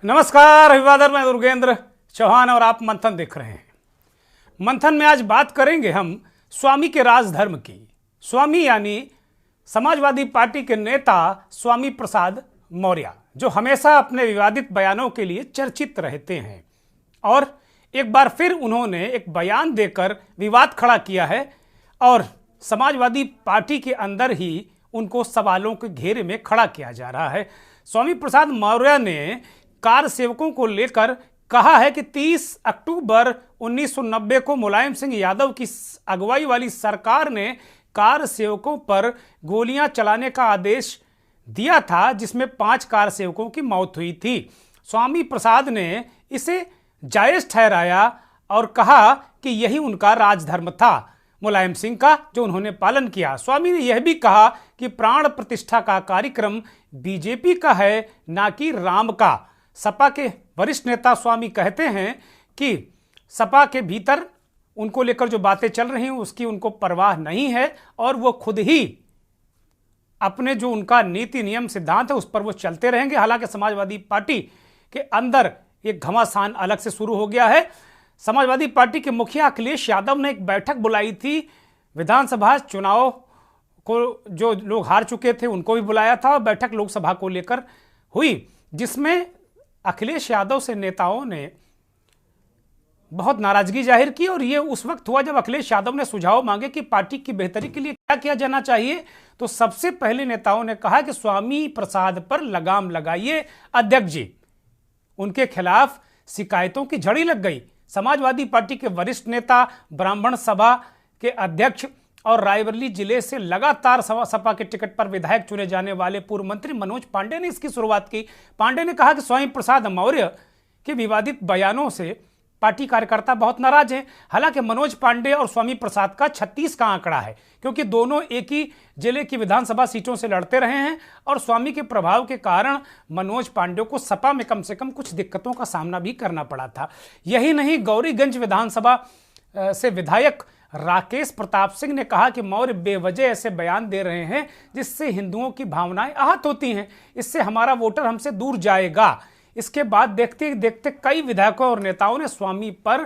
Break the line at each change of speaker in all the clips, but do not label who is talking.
नमस्कार अभिवादन, मैं दुर्गेंद्र चौहान और आप मंथन देख रहे हैं। मंथन में आज बात करेंगे हम स्वामी के राजधर्म की। स्वामी यानी समाजवादी पार्टी के नेता स्वामी प्रसाद मौर्य, जो हमेशा अपने विवादित बयानों के लिए चर्चित रहते हैं और एक बार फिर उन्होंने एक बयान देकर विवाद खड़ा किया है और समाजवादी पार्टी के अंदर ही उनको सवालों के घेरे में खड़ा किया जा रहा है। स्वामी प्रसाद मौर्य ने कार सेवकों को लेकर कहा है कि 30 अक्टूबर 1990 को मुलायम सिंह यादव की अगुवाई वाली सरकार ने कार सेवकों पर गोलियां चलाने का आदेश दिया था, जिसमें 5 कार सेवकों की मौत हुई थी। स्वामी प्रसाद ने इसे जायज ठहराया और कहा कि यही उनका राजधर्म था मुलायम सिंह का, जो उन्होंने पालन किया। स्वामी ने यह भी कहा कि प्राण प्रतिष्ठा का कार्यक्रम बीजेपी का है, ना कि राम का। सपा के वरिष्ठ नेता स्वामी कहते हैं कि सपा के भीतर उनको लेकर जो बातें चल रही हैं उसकी उनको परवाह नहीं है और वो खुद ही अपने जो उनका नीति नियम सिद्धांत है उस पर वो चलते रहेंगे। हालांकि समाजवादी पार्टी के अंदर एक घमासान अलग से शुरू हो गया है। समाजवादी पार्टी के मुखिया अखिलेश यादव ने एक बैठक बुलाई थी। विधानसभा चुनाव को जो लोग हार चुके थे उनको भी बुलाया था और बैठक लोकसभा को लेकर हुई, जिसमें अखिलेश यादव से नेताओं ने बहुत नाराजगी जाहिर की। और यह उस वक्त हुआ जब अखिलेश यादव ने सुझाव मांगे कि पार्टी की बेहतरी के लिए क्या किया जाना चाहिए। तो सबसे पहले नेताओं ने कहा कि स्वामी प्रसाद पर लगाम लगाइए अध्यक्ष जी। उनके खिलाफ शिकायतों की झड़ी लग गई। समाजवादी पार्टी के वरिष्ठ नेता, ब्राह्मण सभा के अध्यक्ष और रायबरेली जिले से लगातार सपा के टिकट पर विधायक चुने जाने वाले पूर्व मंत्री मनोज पांडे ने इसकी शुरुआत की। पांडे ने कहा कि स्वामी प्रसाद मौर्य के विवादित बयानों से पार्टी कार्यकर्ता बहुत नाराज हैं। हालांकि मनोज पांडे और स्वामी प्रसाद का 36 का आंकड़ा है, क्योंकि दोनों एक ही जिले की विधानसभा सीटों से लड़ते रहे हैं और स्वामी के प्रभाव के कारण मनोज पांडे को सपा में कम से कम कुछ दिक्कतों का सामना भी करना पड़ा था। यही नहीं, गौरीगंज विधानसभा से विधायक राकेश प्रताप सिंह ने कहा कि मौर्य बेवजह ऐसे बयान दे रहे हैं जिससे हिंदुओं की भावनाएं आहत होती हैं। इससे हमारा वोटर हमसे दूर जाएगा। इसके बाद देखते देखते कई विधायकों और नेताओं ने स्वामी पर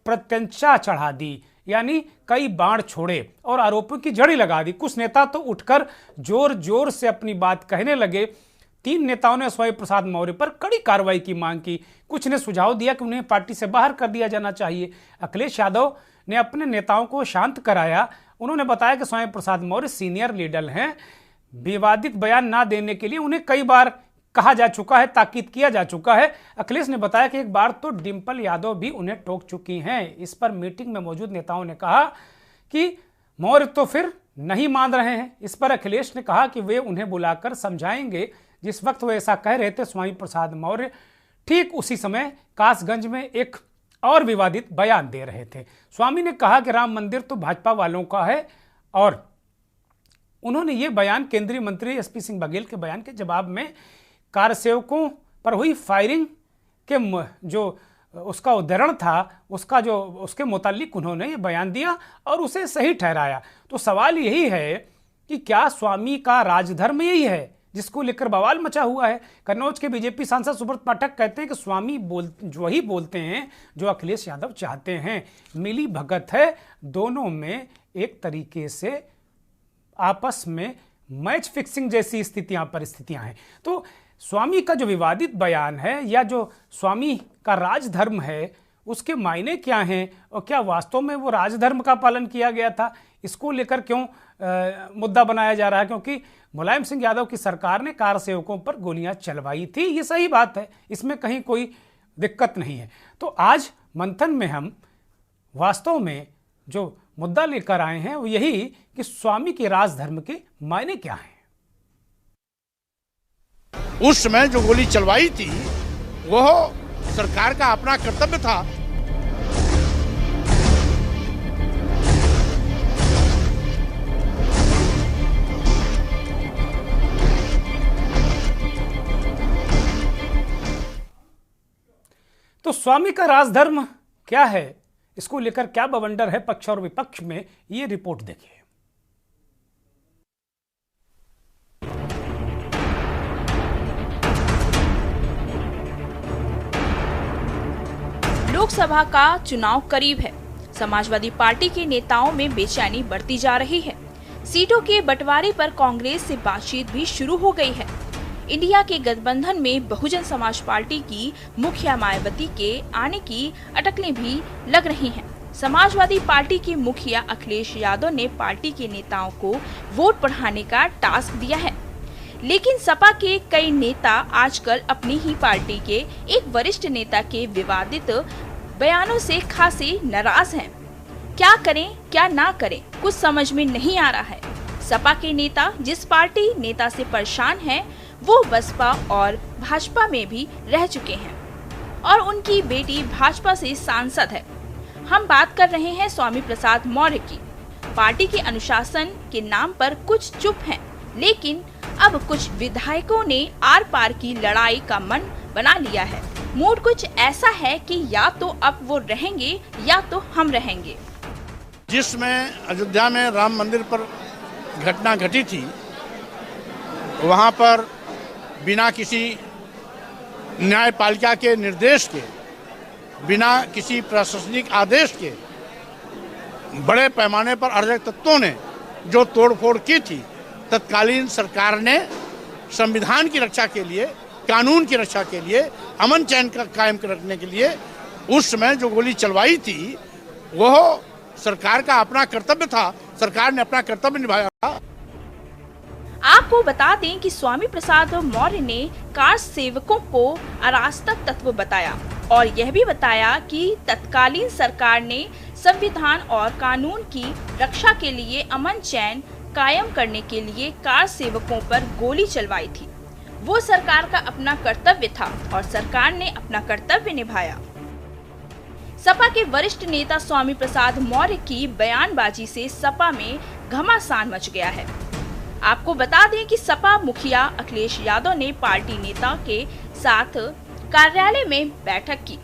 प्रत्यंचा चढ़ा दी, यानी कई बाण छोड़े और आरोपों की झड़ी लगा दी। कुछ नेता तो उठकर जोर जोर से अपनी बात कहने लगे। 3 नेताओं ने स्वामी प्रसाद मौर्य पर कड़ी कार्रवाई की मांग की। कुछ ने सुझाव दिया कि उन्हें पार्टी से बाहर कर दिया जाना चाहिए। अखिलेश यादव ने अपने नेताओं को शांत कराया। उन्होंने बताया कि स्वामी प्रसाद मौर्य सीनियर लीडर हैं। विवादित बयान ना देने के लिए उन्हें कई बार कहा जा चुका है, ताकीद किया जा चुका है। अखिलेश ने बताया कि एक बार तो डिंपल यादव भी उन्हें टोक चुकी हैं। इस पर मीटिंग में मौजूद नेताओं ने कहा कि मौर्य तो फिर नहीं मान रहे हैं। इस पर अखिलेश ने कहा कि वे उन्हें बुलाकर समझाएंगे। जिस वक्त वे ऐसा कह रहे थे, स्वामी प्रसाद मौर्य ठीक उसी समय कासगंज में एक और विवादित बयान दे रहे थे। स्वामी ने कहा कि राम मंदिर तो भाजपा वालों का है और उन्होंने ये बयान केंद्रीय मंत्री एसपी सिंह बघेल के बयान के जवाब में कार सेवकों पर हुई फायरिंग के जो उसका उद्धरण था उसके मुतालिक उन्होंने ये बयान दिया और उसे सही ठहराया। तो सवाल यही है कि क्या स्वामी का राजधर्म यही है जिसको लेकर बवाल मचा हुआ है। कन्नौज के बीजेपी सांसद सुब्रत पाठक कहते हैं कि स्वामी वही बोलते हैं जो अखिलेश यादव चाहते हैं। मिली भगत है, दोनों में एक तरीके से आपस में मैच फिक्सिंग जैसी परिस्थितियां हैं। तो स्वामी का जो विवादित बयान है या जो स्वामी का राजधर्म है उसके मायने क्या हैं और क्या वास्तव में वो राजधर्म का पालन किया गया था, इसको लेकर क्यों मुद्दा बनाया जा रहा है। क्योंकि मुलायम सिंह यादव की सरकार ने कार सेवकों पर गोलियां चलवाई थी, ये सही बात है, इसमें कहीं कोई दिक्कत नहीं है। तो आज मंथन में हम वास्तव में जो मुद्दा लेकर आए हैं वो यही कि स्वामी के राजधर्म के मायने क्या हैं।
उस समय जो गोली चलवाई थी वह सरकार का अपना कर्तव्य था।
तो स्वामी का राजधर्म क्या है, इसको लेकर क्या बवंडर है पक्ष और विपक्ष में, ये रिपोर्ट देखिए।
लोकसभा का चुनाव करीब है। समाजवादी पार्टी के नेताओं में बेचैनी बढ़ती जा रही है। सीटों के बंटवारे पर कांग्रेस से बातचीत भी शुरू हो गई है। इंडिया के गठबंधन में बहुजन समाज पार्टी की मुखिया मायावती के आने की अटकलें भी लग रही हैं। समाजवादी पार्टी के मुखिया अखिलेश यादव ने पार्टी के नेताओं को वोट बढ़ाने का टास्क दिया है, लेकिन सपा के कई नेता आजकल अपनी ही पार्टी के एक वरिष्ठ नेता के विवादित बयानों से खासे नाराज हैं। क्या करें क्या ना करें कुछ समझ में नहीं आ रहा है। सपा के नेता जिस पार्टी नेता से परेशान हैं, वो बसपा और भाजपा में भी रह चुके हैं और उनकी बेटी भाजपा से सांसद है। हम बात कर रहे हैं स्वामी प्रसाद मौर्य की। पार्टी के अनुशासन के नाम पर कुछ चुप हैं, लेकिन अब कुछ विधायकों ने आर पार की लड़ाई का मन बना लिया है। मूड कुछ ऐसा है कि या तो अब वो रहेंगे या तो हम रहेंगे।
जिसमें अयोध्या में राम मंदिर पर घटना घटी थी, वहाँ पर बिना किसी न्यायपालिका के निर्देश के, बिना किसी प्रशासनिक आदेश के बड़े पैमाने पर अराजक तत्वों ने जो तोड़फोड़ की थी, तत्कालीन सरकार ने संविधान की रक्षा के लिए, कानून की रक्षा के लिए, अमन चैन का कायम रखने के लिए उस समय जो गोली चलवाई थी, वह सरकार का अपना कर्तव्य था। सरकार ने अपना कर्तव्य निभाया था।
आपको बता दें कि स्वामी प्रसाद मौर्य ने कार सेवकों को अराजक तत्व बताया और यह भी बताया कि तत्कालीन सरकार ने संविधान और कानून की रक्षा के लिए अमन चैन कायम करने के लिए कार सेवकों पर गोली चलवाई थी। वो सरकार का अपना कर्तव्य था और सरकार ने अपना कर्तव्य निभाया। सपा के वरिष्ठ नेता स्वामी प्रसाद मौर्य की बयानबाजी से सपा में घमासान मच गया है। आपको बता दें कि सपा मुखिया अखिलेश यादव ने पार्टी नेता के साथ कार्यालय में बैठक की।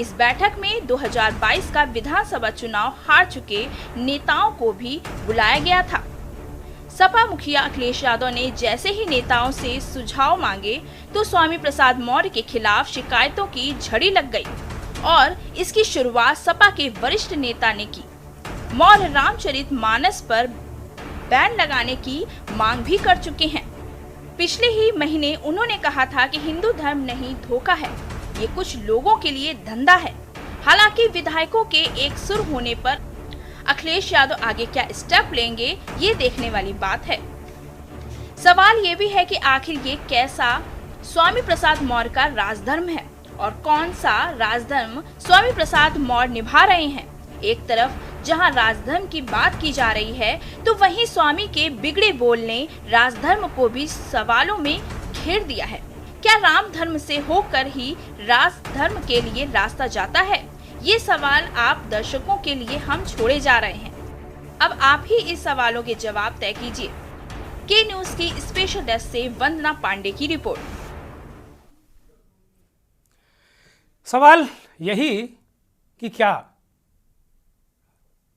इस बैठक में 2022 का विधानसभा चुनाव हार चुके नेताओं को भी बुलाया गया था। सपा मुखिया अखिलेश यादव ने जैसे ही नेताओं से सुझाव मांगे तो स्वामी प्रसाद मौर्य के खिलाफ शिकायतों की झड़ी लग गई और इसकी शुरुआत सपा के वरिष्ठ नेता ने की। मौर्य रामचरितमानस पर बैन लगाने की मांग भी कर चुके हैं। पिछले ही महीने उन्होंने कहा था कि हिंदू धर्म नहीं धोखा है, ये कुछ लोगों के लिए धंधा है। हालांकि विधायकों के एक सुर होने पर अखिलेश यादव आगे क्या स्टेप लेंगे, ये देखने वाली बात है। सवाल ये भी है कि आखिर ये कैसा स्वामी प्रसाद मौर्य का राजधर्म है और कौन सा राजधर्म स्वामी प्रसाद मौर्य निभा रहे हैं। एक तरफ जहां राजधर्म की बात की जा रही है, तो वहीं स्वामी के बिगड़े बोल ने राजधर्म को भी सवालों में घेर दिया है। क्या राम धर्म से होकर ही राजधर्म के लिए रास्ता जाता है? ये सवाल आप दर्शकों के लिए हम छोड़े जा रहे हैं। अब आप ही इस सवालों के जवाब तय कीजिए। के न्यूज की स्पेशल डेस्क से वंदना पांडे की रिपोर्ट।
सवाल यही कि क्या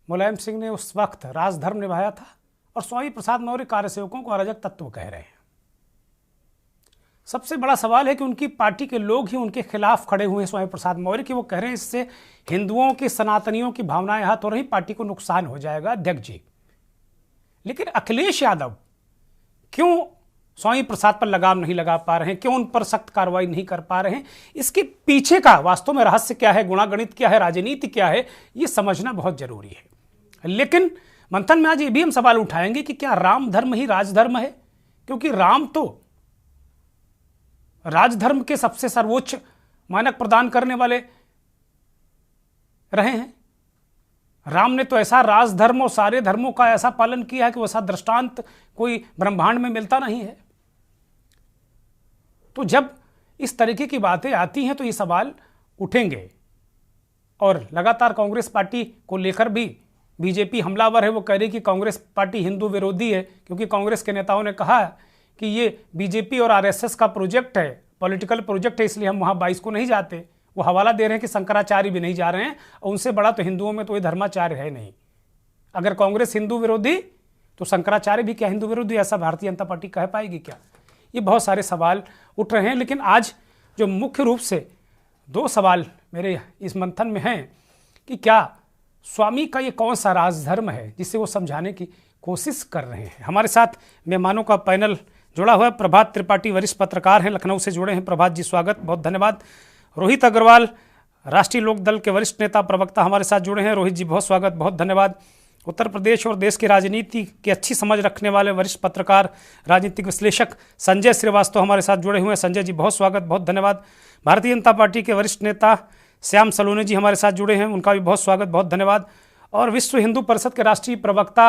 मुलायम सिंह ने उस वक्त राजधर्म निभाया था और स्वामी प्रसाद मौर्य कार्यसेवकों को अराजक तत्व कह रहे हैं। सबसे बड़ा सवाल है कि उनकी पार्टी के लोग ही उनके खिलाफ खड़े हुए हैं स्वामी प्रसाद मौर्य की। वो कह रहे हैं इससे हिंदुओं की, सनातनियों की भावनाएं हाथ हो रही, पार्टी को नुकसान हो जाएगा अध्यक्ष जी। लेकिन अखिलेश यादव क्यों स्वामी प्रसाद पर लगाम नहीं लगा पा रहे हैं, क्यों उन पर सख्त कार्रवाई नहीं कर पा रहे हैं? इसके पीछे का वास्तव में रहस्य क्या है, गुणागणित क्या है, राजनीति क्या है, ये समझना बहुत जरूरी है। लेकिन मंथन में आज ये भी हम सवाल उठाएंगे कि क्या राम धर्म ही राजधर्म है? क्योंकि राम तो राजधर्म के सबसे सर्वोच्च मानक प्रदान करने वाले रहे हैं। राम ने तो ऐसा राजधर्म और सारे धर्मों का ऐसा पालन किया है कि वैसा दृष्टांत कोई ब्रह्मांड में मिलता नहीं है। तो जब इस तरीके की बातें आती हैं तो ये सवाल उठेंगे। और लगातार कांग्रेस पार्टी को लेकर भी बीजेपी हमलावर है। वो कह रही कि कांग्रेस पार्टी हिंदू विरोधी है, क्योंकि कांग्रेस के नेताओं ने कहा कि ये बीजेपी और आरएसएस का प्रोजेक्ट है, पॉलिटिकल प्रोजेक्ट है, इसलिए हम वहाँ 22 को नहीं जाते। वो हवाला दे रहे हैं कि शंकराचार्य भी नहीं जा रहे हैं, और उनसे बड़ा तो हिंदुओं में तो ये धर्माचार्य है नहीं। अगर कांग्रेस हिंदू विरोधी तो शंकराचार्य भी क्या हिंदू विरोधी, ऐसा भारतीय जनता पार्टी कह पाएगी क्या? ये बहुत सारे सवाल उठ रहे हैं। लेकिन आज जो मुख्य रूप से दो सवाल मेरे इस मंथन में हैं कि क्या स्वामी का ये कौन सा राजधर्म है जिसे वो समझाने की कोशिश कर रहे हैं। हमारे साथ मेहमानों का पैनल जुड़ा हुआ है। प्रभात त्रिपाठी वरिष्ठ पत्रकार हैं, लखनऊ से जुड़े हैं। प्रभात जी, स्वागत, बहुत धन्यवाद। रोहित अग्रवाल, राष्ट्रीय लोक दल के वरिष्ठ नेता प्रवक्ता, हमारे साथ जुड़े हैं। रोहित जी, बहुत स्वागत, बहुत धन्यवाद। उत्तर प्रदेश और देश की राजनीति की अच्छी समझ रखने वाले वरिष्ठ पत्रकार, राजनीतिक विश्लेषक संजय श्रीवास्तव हमारे साथ जुड़े हुए हैं। संजय जी, बहुत स्वागत, बहुत धन्यवाद। भारतीय जनता पार्टी के वरिष्ठ नेता श्याम सलोनी जी हमारे साथ जुड़े हैं, उनका भी बहुत स्वागत, बहुत धन्यवाद। और विश्व हिंदू परिषद के राष्ट्रीय प्रवक्ता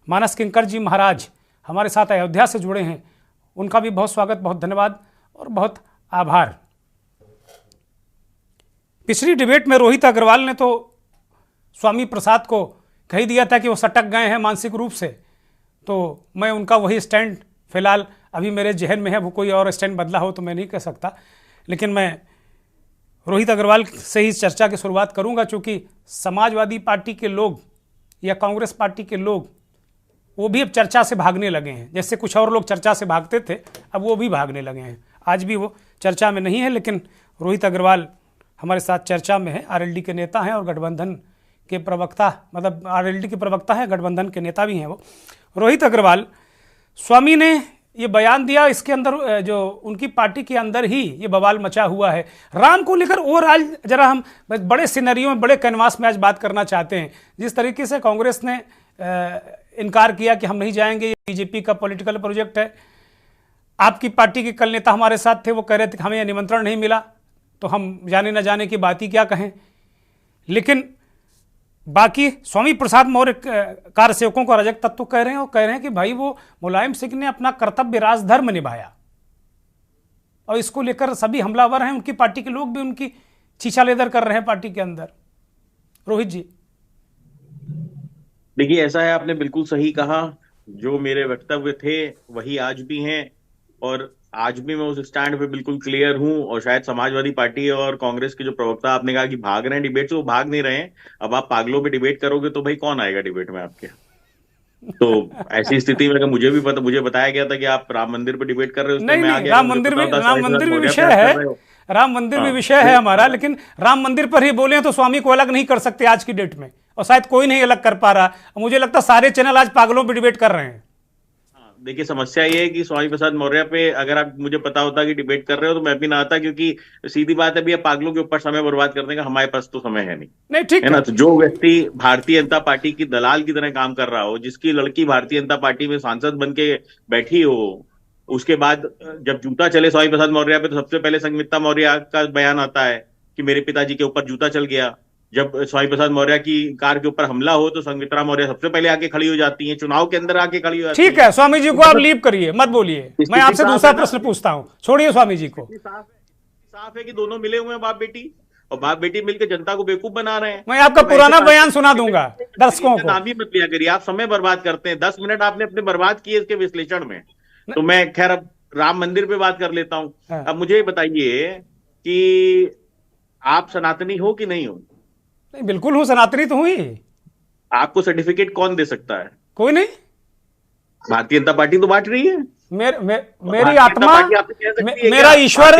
मानस किंकर जी महाराज हमारे साथ अयोध्या से जुड़े हैं, उनका भी बहुत स्वागत, बहुत धन्यवाद और बहुत आभार। पिछली डिबेट में रोहित अग्रवाल ने तो स्वामी प्रसाद को कह दिया था कि वो सटक गए हैं मानसिक रूप से, तो मैं उनका वही स्टैंड फिलहाल अभी मेरे जहन में है। वो कोई और स्टैंड बदला हो तो मैं नहीं कह सकता, लेकिन मैं रोहित अग्रवाल से ही चर्चा की शुरुआत करूंगा, क्योंकि समाजवादी पार्टी के लोग या कांग्रेस पार्टी के लोग वो भी अब चर्चा से भागने लगे हैं। जैसे कुछ और लोग चर्चा से भागते थे, अब वो भी भागने लगे हैं। आज भी वो चर्चा में नहीं है, लेकिन रोहित अग्रवाल हमारे साथ चर्चा में है। आरएलडी के नेता हैं और गठबंधन के प्रवक्ता, मतलब आरएलडी के प्रवक्ता हैं, गठबंधन के नेता भी हैं वो। रोहित अग्रवाल, स्वामी ने ये बयान दिया, इसके अंदर जो उनकी पार्टी के अंदर ही ये बवाल मचा हुआ है। राम को लेकर ओवरऑल जरा हम बड़े सिनेरियो में, बड़े कैनवास में आज बात करना चाहते हैं। जिस तरीके से कांग्रेस ने इनकार किया कि हम नहीं जाएंगे, ये बीजेपी का पॉलिटिकल प्रोजेक्ट है। आपकी पार्टी के कल नेता हमारे साथ थे, वो कह रहे थे कि हमें निमंत्रण नहीं मिला, तो हम जाने न जाने की बात ही क्या कहें। लेकिन बाकी स्वामी प्रसाद मौर्य कार्य सेवकों को अराजक तत्व कह रहे हैं, और कह रहे हैं कि भाई वो मुलायम सिंह ने अपना कर्तव्य राजधर्म निभाया, और इसको लेकर सभी हमलावर हैं। उनकी पार्टी के लोग भी उनकी छीछा लेदर कर रहे हैं पार्टी के अंदर। रोहित जी,
देखिए, ऐसा है, आपने बिल्कुल सही कहा। जो मेरे वक्तव्य थे वही आज भी हैं, और आज भी मैं उस स्टैंड पे बिल्कुल क्लियर हूं। और शायद समाजवादी पार्टी और कांग्रेस के जो प्रवक्ता आपने कहा कि भाग रहे हैं डिबेट से, वो भाग नहीं रहे हैं। अब आप पागलों पे डिबेट करोगे तो भाई कौन आएगा डिबेट में आपके? तो ऐसी स्थिति में मुझे बताया गया था कि आप राम मंदिर पे डिबेट कर रहे हो।
नहीं, राम मंदिर भी विषय है, राम मंदिर भी विषय है हमारा, लेकिन राम मंदिर पर ही बोले तो स्वामी को अलग नहीं कर सकते आज की डेट में, और शायद कोई नहीं अलग कर पा रहा। मुझे लगता है सारे चैनल आज पागलों पे डिबेट कर रहे हैं।
देखिए, समस्या ये है कि स्वामी प्रसाद मौर्य पे अगर आप मुझे पता होता कि डिबेट कर रहे हो तो मैं भी ना आता, क्योंकि सीधी बात है भैया, पागलों के ऊपर समय बर्बाद करने का हमारे पास तो समय है नहीं। ठीक है ना। तो जो व्यक्ति भारतीय जनता पार्टी की दलाल की तरह काम कर रहा हो, जिसकी लड़की भारतीय जनता पार्टी में सांसद बन के बैठी हो, उसके बाद जब जूता चले स्वामी प्रसाद मौर्य पे तो सबसे पहले संगमित्रा मौर्य का बयान आता है कि मेरे पिताजी के ऊपर जूता चल गया। जब स्वामी प्रसाद मौर्य की कार के ऊपर हमला हो तो संगमित्रा मौर्य सबसे पहले आके खड़ी हो जाती है, चुनाव के अंदर आके खड़ी हो जाती है।
ठीक है, स्वामी जी को आप लीव करिए, मत बोलिए। मैं आपसे दूसरा प्रश्न पूछता हूं, छोड़िए स्वामी जी को।
साफ है कि दोनों मिले हुए हैं, बाप बेटी, और बाप बेटी मिलकर जनता को बेवकूफ बना रहे हैं।
मैं आपका पुराना बयान सुना दूंगा दर्शकों को।
नाम ही मत लिया करिए, आप समय बर्बाद करते हैं। 10 मिनट आपने अपने बर्बाद किए इसके विश्लेषण में। तो मैं खैर अब राम मंदिर पे बात कर लेता हूं। अब मुझे बताइए कि आप सनातनी हो कि नहीं हो?
नहीं, बिल्कुल हूं, सनातनी तो हुई।
आपको सर्टिफिकेट कौन दे सकता है?
कोई नहीं।
भारतीय जनता पार्टी तो बांट रही है।
मेरी आत्मा, मेरा ईश्वर,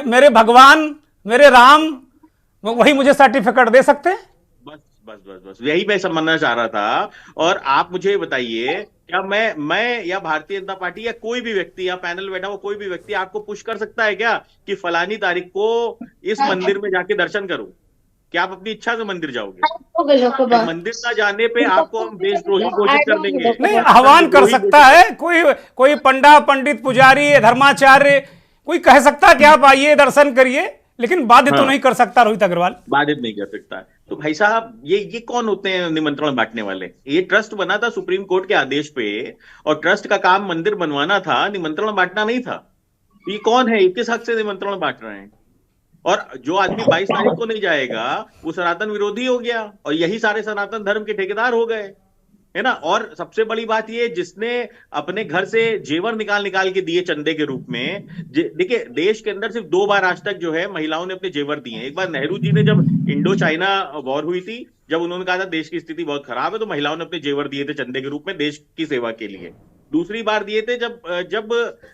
मेरे भगवान, मेरे राम, वही मुझे सर्टिफिकेट दे सकते हैं।
बस यही मैं समझना चाह रहा था। और आप मुझे बताइए, क्या मैं या भारतीय जनता पार्टी या कोई भी व्यक्ति या पैनल बैठा हुआ कोई भी व्यक्ति आपको पुश कर सकता है क्या कि फलानी तारीख को इस मंदिर में जाके दर्शन करो? क्या आप अपनी इच्छा से मंदिर जाओगे? मंदिर ना जाने पे आपको हम देशद्रोही घोषित कर देंगे?
नहीं, आह्वान कर सकता है कोई पंडा, पंडित, पुजारी, धर्माचार्य, कोई कह सकता है कि आप आइए दर्शन करिए, लेकिन बाध्य तो नहीं कर सकता। रोहित अग्रवाल
बाधित नहीं कर सकता है। तो भाई साहब, ये कौन होते हैं निमंत्रण बांटने वाले? ये ट्रस्ट बना था सुप्रीम कोर्ट के आदेश पे, और ट्रस्ट का काम मंदिर बनवाना था, निमंत्रण बांटना नहीं था। ये कौन है? किस हक से निमंत्रण बांट रहे हैं? और जो आदमी 22 तारीख को नहीं जाएगा वो सनातन विरोधी हो गया, और यही सारे सनातन धर्म के ठेकेदार हो गए, है ना। और सबसे बड़ी बात ये, जिसने अपने घर से जेवर निकाल के दिए चंदे के रूप में। देखिए, देश के अंदर सिर्फ 2 बार आज तक जो है महिलाओं ने अपने जेवर दिए हैं। एक बार नेहरू जी ने, जब इंडो चाइना वॉर हुई थी, जब उन्होंने कहा था देश की स्थिति बहुत खराब है, तो महिलाओं ने अपने जेवर दिए थे चंदे के रूप में देश की सेवा के लिए। दूसरी बार दिए थे जब जब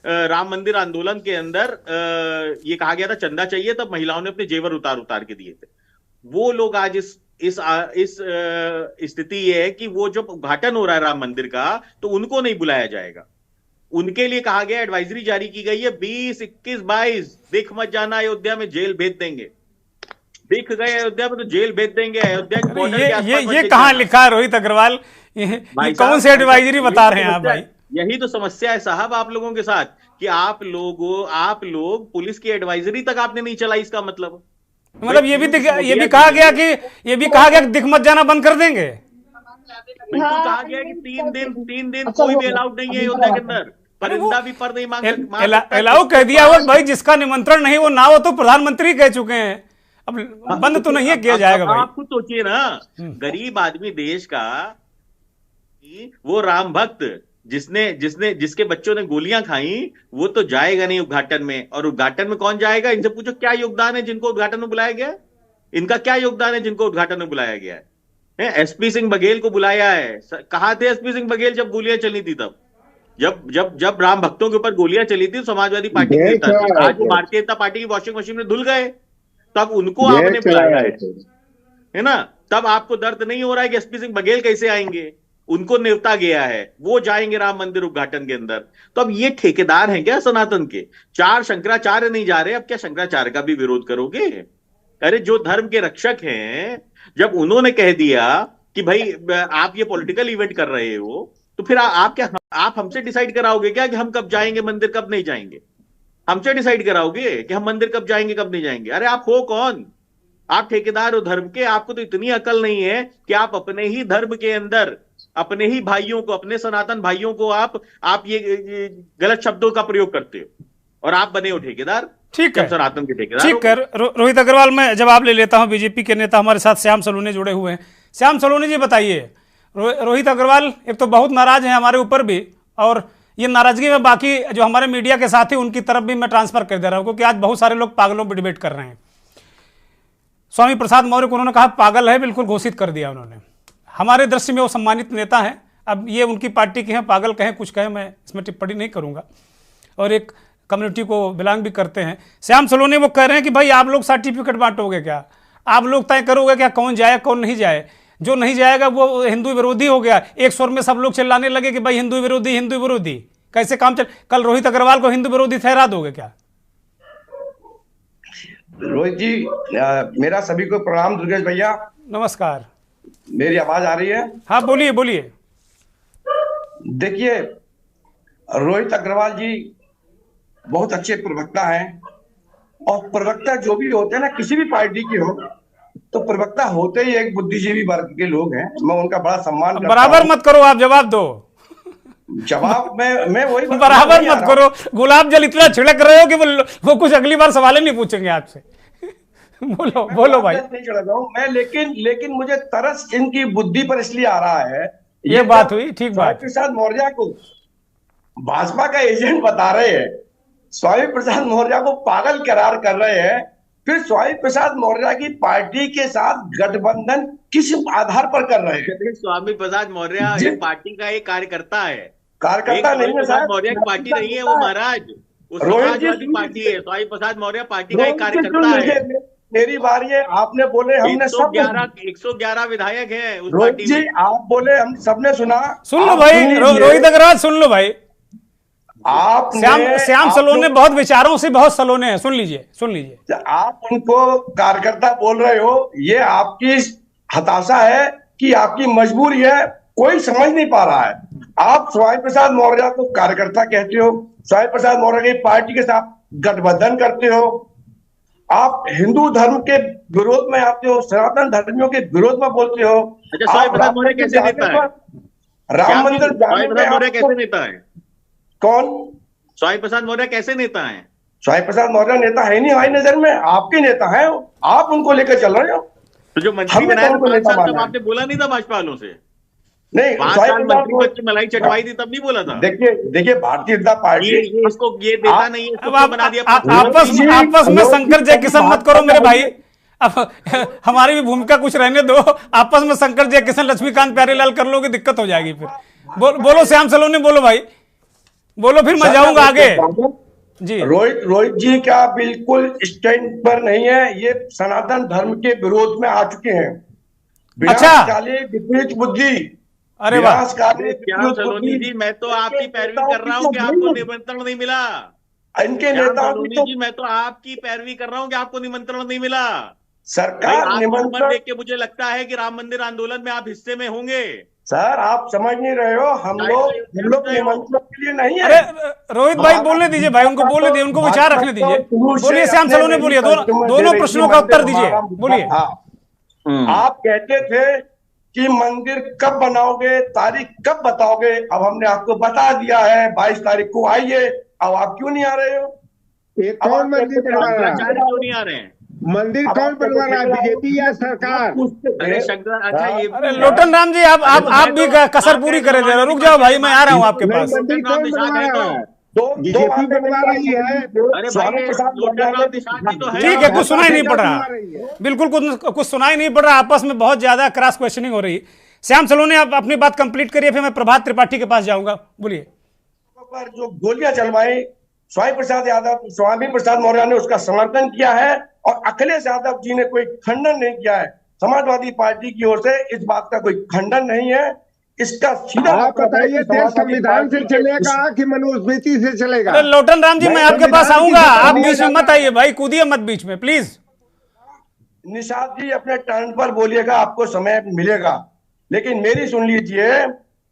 राम मंदिर आंदोलन के अंदर ये कहा गया था चंदा चाहिए, तब महिलाओं ने अपने जेवर उतार उतार के दिए थे। वो लोग आज इस स्थिति ये है कि वो जब उद्घाटन हो रहा है राम मंदिर का, तो उनको नहीं बुलाया जाएगा। उनके लिए कहा गया, एडवाइजरी जारी की गई है 20, 21, 22 दिख मत जाना अयोध्या में, जेल भेज देंगे। दिख गए अयोध्या में तो जेल भेज देंगे। अयोध्या के बॉर्डर के आसपास
ये कहाँ लिखा है रोहित अग्रवाल? ये कौन सी एडवाइजरी बता रहे हैं आप भाई?
यही तो समस्या है साहब आप लोगों के साथ कि आप लोग पुलिस की एडवाइजरी तक आपने नहीं चलाई। इसका मतलब
ये भी कहा गया कि दिख मत जाना बंद कर देंगे।
बिल्कुल कहा गया कि 3 दिन कोई भी अलाउड नहीं है अयोध्या के अंदर। परिंदा भी पर नहीं मांग
अलाउ कह दिया हुआ भाई, जिसका निमंत्रण नहीं वो ना हो, तो प्रधानमंत्री कह चुके हैं। अब बंद तो नहीं है किया जाएगा भाई।
आप खुद सोचिए ना, गरीब आदमी देश का, वो राम भक्त जिसके बच्चों ने गोलियां खाई, वो तो जाएगा नहीं उद्घाटन में। और उद्घाटन में कौन जाएगा? इनसे पूछो क्या योगदान है जिनको उद्घाटन में बुलाया गया है। इनका क्या योगदान है जिनको उद्घाटन में बुलाया गया है? एसपी सिंह बघेल को बुलाया है। कहां थे एसपी सिंह बघेल जब गोलियां चली थी? तब जब राम भक्तों के ऊपर गोलियां चली थी, समाजवादी पार्टी के नेता थे। आज वो भारतीय जनता पार्टी की वॉशिंग मशीन में धुल गए, तब उनको आपने बुलाया है ना। तब आपको दर्द नहीं हो रहा है कि एसपी सिंह बघेल कैसे आएंगे? उनको न्योता गया है, वो जाएंगे राम मंदिर उद्घाटन के अंदर। तो अब ये ठेकेदार हैं क्या सनातन के? 4 शंकराचार्य नहीं जा रहे, अब क्या शंकराचार्य का भी विरोध करोगे? अरे जो धर्म के रक्षक हैं, जब उन्होंने कह दिया कि भाई आप ये पॉलिटिकल इवेंट कर रहे हो, तो फिर आप हमसे डिसाइड कराओगे क्या कि हम कब जाएंगे मंदिर, कब नहीं जाएंगे? हमसे डिसाइड कराओगे कि हम मंदिर कब जाएंगे, कब नहीं जाएंगे? अरे आप हो कौन? आप ठेकेदार हो धर्म के। आपको तो इतनी अकल नहीं है कि आप अपने ही धर्म के अंदर अपने ही भाइयों को, अपने सनातन भाइयों को आप ये गलत शब्दों का प्रयोग करते हो और आप बने हो ठेकेदार।
ठीक है,
सनातन के ठेकेदार।
ठीक है रोहित अग्रवाल, मैं जवाब ले लेता हूं। बीजेपी के नेता हमारे साथ श्याम सलोनी जुड़े हुए हैं। श्याम सलोनी जी बताइए, रोहित अग्रवाल एक तो बहुत नाराज है हमारे ऊपर भी, और ये नाराजगी में बाकी जो हमारे मीडिया के साथी उनकी तरफ भी मैं ट्रांसफर कर दे रहा हूं, क्योंकि आज बहुत सारे लोग पागलों पर डिबेट कर रहे हैं। स्वामी प्रसाद मौर्य को उन्होंने कहा पागल है, बिल्कुल घोषित कर दिया उन्होंने। हमारे दृष्टि में वो सम्मानित नेता हैं। अब ये उनकी पार्टी के हैं, पागल कहें कुछ कहें, मैं इसमें टिप्पणी नहीं करूंगा, और एक कम्युनिटी को बिलोंग भी करते हैं। श्याम सलोनी वो कह रहे हैं कि भाई आप लोग सर्टिफिकेट बांटोगे क्या? आप लोग तय करोगे क्या कौन जाए कौन नहीं जाए? जो नहीं जाएगा वो हिंदू विरोधी हो गया। एक स्वर में सब लोग चिल्लाने लगे कि भाई हिंदू विरोधी, हिंदू विरोधी। कैसे काम चल? कल रोहित अग्रवाल को हिंदू विरोधी ठहरा दोगे क्या?
रोहित जी, मेरा सभी को प्रणाम। दुर्गेश भैया
नमस्कार।
मेरी आवाज आ रही है?
हाँ बोलिए बोलिए।
देखिए, रोहित अग्रवाल जी बहुत अच्छे प्रवक्ता हैं, और प्रवक्ता जो भी होते हैं ना, किसी भी पार्टी के हो, तो प्रवक्ता होते ही एक बुद्धिजीवी वर्ग के लोग हैं। मैं उनका बड़ा सम्मान करता हूं।
बराबर मत करो, आप जवाब दो।
जवाब मैं वही
बराबर मत करो। गुलाब जल इतना छिड़क रहे हो कि वो कुछ अगली बार सवाल नहीं पूछेंगे आपसे। बोलो भाई।
नहीं छिड़क रहा हूं मैं, लेकिन मुझे तरस इनकी बुद्धि पर इसलिए आ रहा है,
ये बात हुई, ठीक बात।
प्रसाद मौर्य को भाजपा का एजेंट बता रहे हैं, स्वामी प्रसाद मौर्य को पागल करार कर रहे हैं, फिर स्वामी प्रसाद मौर्य की पार्टी के साथ गठबंधन किस आधार पर कर रहे हैं?
स्वामी प्रसाद मौर्य पार्टी का एक कार्यकर्ता है,
कार्यकर्ता नहीं है साहब।
मौर्य की पार्टी नहीं है वो महाराज, वो समाजवादी पार्टी है। स्वामी प्रसाद मौर्य पार्टी का एक कार्यकर्ता है।
मेरी बारी है, आपने बोले हमने
111 विधायक हैं उस पार्टी में।
जी आप बोले, हम सबने सुना।
सुन लो भाई, रोहित अग्रवाल सुन लो भाई। आप श्याम सलोने बहुत विचारों से बहुत सलोने हैं, सुन लीजिए।
आप उनको कार्यकर्ता बोल रहे हो, ये आपकी हताशा है कि आपकी मजबूरी है? कोई समझ नहीं पा रहा है। आप स्वामी प्रसाद मौर्य को कार्यकर्ता कहते हो, स्वामी प्रसाद मौर्य की पार्टी के साथ गठबंधन करते हो, आप हिंदू धर्म के विरोध में आते हो, सनातन धर्मियों के विरोध में बोलते हो।
अच्छा, स्वामी प्रसाद मौर्य कैसे नेता है?
राम मंदिर
कैसे नेता है?
कौन?
स्वामी प्रसाद मौर्य कैसे नेता है?
स्वामी प्रसाद मौर्य नेता है नहीं हमारी नजर में, आपके नेता है। आप उनको लेकर चल रहे हो।
तो जो मंत्री बनाया था आपने बोला नहीं था भाजपा वालों से?
नहीं,
मंत्री पद की मलाई चटवाई थी तब नहीं बोला था?
देखिए भारतीय जनता पार्टी
इसको ये देता नहीं है, बना दिया।
आपस में शंकर जय किशन मत करो मेरे भाई। अब हमारी भी भूमिका कुछ रहने दो। आपस में शंकर जय किशन लक्ष्मीकांत प्यारेलाल कर लोगे, दिक्कत हो जाएगी फिर। बोलो श्याम सलोनी, बोलो भाई। बोलो फिर मैं जाऊंगा आगे जी।
रोहित जी का बिल्कुल स्टैंड पर नहीं है, ये सनातन धर्म के विरोध में आ चुके हैं।
अच्छा।
विनाशकाली विपरीत बुद्धि,
अरे वाह।
विनाशकाली
श्याम
विपरीत
सलोनी
बुद्धि।
जी, मैं तो आपकी पैरवी कर रहा हूँ कि आपको निमंत्रण नहीं मिला।
इनके
श्याम
नेताओं की
सलोनी
तो
जी, मैं तो आपकी पैरवी कर रहा हूँ कि आपको निमंत्रण नहीं मिला। भाई
सरकार
आपकी उम्र
निमंत्रण।
देख के मुझे लगता है कि राम मंदिर आंदोलन में आप हिस्से में होंगे।
सर आप समझ नहीं रहे हो, हम लोग निमंत्रण के लिए नहीं
अरे
है।
रोहित भाई बोलने दीजिए, भाई उनको बोलने दीजिए, उनको विचार रखने दीजिए। बोलिए श्याम सलोनी, बोलिए, दोनों प्रश्नों का उत्तर दीजिए, बोलिए।
आप कहते थे कि मंदिर कब बनाओगे, तारीख कब बताओगे, अब हमने आपको बता दिया है 22 तारीख को आइए। अब आप क्यों नहीं आ रहे हो?
ये कौन मंदिर बनवा रहा है?
क्यों नहीं आ रहे हैं?
मंदिर कौन बनवा रहा है, बीजेपी या सरकार?
अरे शंकर, अच्छा ये
अरे लोटन राम जी, आप भी कसर पूरी करे दे रहे, रुक जाओ भाई, मैं आ रहा हूँ आपके पास।
मंदिर कौन बनवा रहा है? बीजेपी बनवा रही है।
अरे भाई लोटन राम निषाद जी तो है।
ठीक है, कुछ सुनाई नहीं पड़ रहा, बिल्कुल कुछ सुनाई नहीं पड़ रहा, आपस में बहुत ज्यादा क्रॉस क्वेश्चनिंग हो रही। श्याम सलोनी आप अपनी बात कंप्लीट करिए, फिर मैं प्रभात त्रिपाठी के पास जाऊंगा, बोलिए।
पर जो गोलियां चलवाई, स्वामी प्रसाद मौर्य ने उसका समर्थन किया है और अखिलेश यादव जी ने कोई खंडन नहीं किया है। समाजवादी पार्टी की ओर से इस बात का कोई खंडन नहीं है। इसका सीधा
आप बताइए, देश संविधान से चलेगा कि मनुस्मृति से चलेगा?
अरे लोटन राम जी, मैं आपके पास आऊंगा, आप बीच में मत आइए भाई, कूदिए मत बीच में प्लीज।
निषाद जी अपने टर्न पर बोलिएगा, आपको समय मिलेगा, लेकिन मेरी सुन लीजिए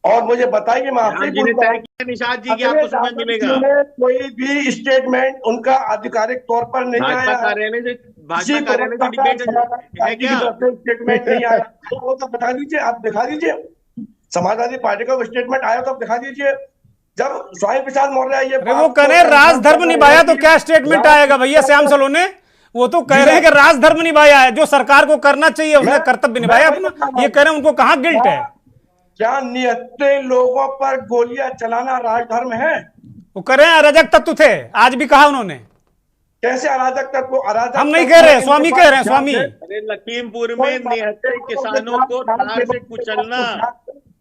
और मुझे बताइए। मैं आपसे
निषाद जी की आपको समय मिलेगा।
कोई भी स्टेटमेंट उनका आधिकारिक तौर पर नहीं आया,
भाजपा कार्यालय से डिबेट है क्या?
स्टेटमेंट नहीं आया तो वो तो बता दीजिए, आप दिखा दीजिए। समाजवादी पार्टी का स्टेटमेंट आया तो आप दिखा दीजिए। जब स्वामी प्रसाद मौर्य ये
वो कह रहे राजधर्म निभाया तो क्या स्टेटमेंट आएगा भैया? श्याम सलोनी वो तो कह रहे हैं कि राजधर्म निभाया है, जो सरकार को करना चाहिए उसने कर्तव्य निभाया अपना। ये कह रहे हैं उनको कहाँ गिल्ट है?
क्या निहत्थे लोगों पर गोलियां चलाना राजधर्म है?
वो कह रहे हैं अराजक तत्व थे, आज भी कहा उन्होंने।
कैसे अराजक तत्व? अराजक
हम नहीं कह रहे, स्वामी कह रहे हैं, स्वामी।
अरे लखीमपुर में निहत्थे किसानों को कार से कुचलना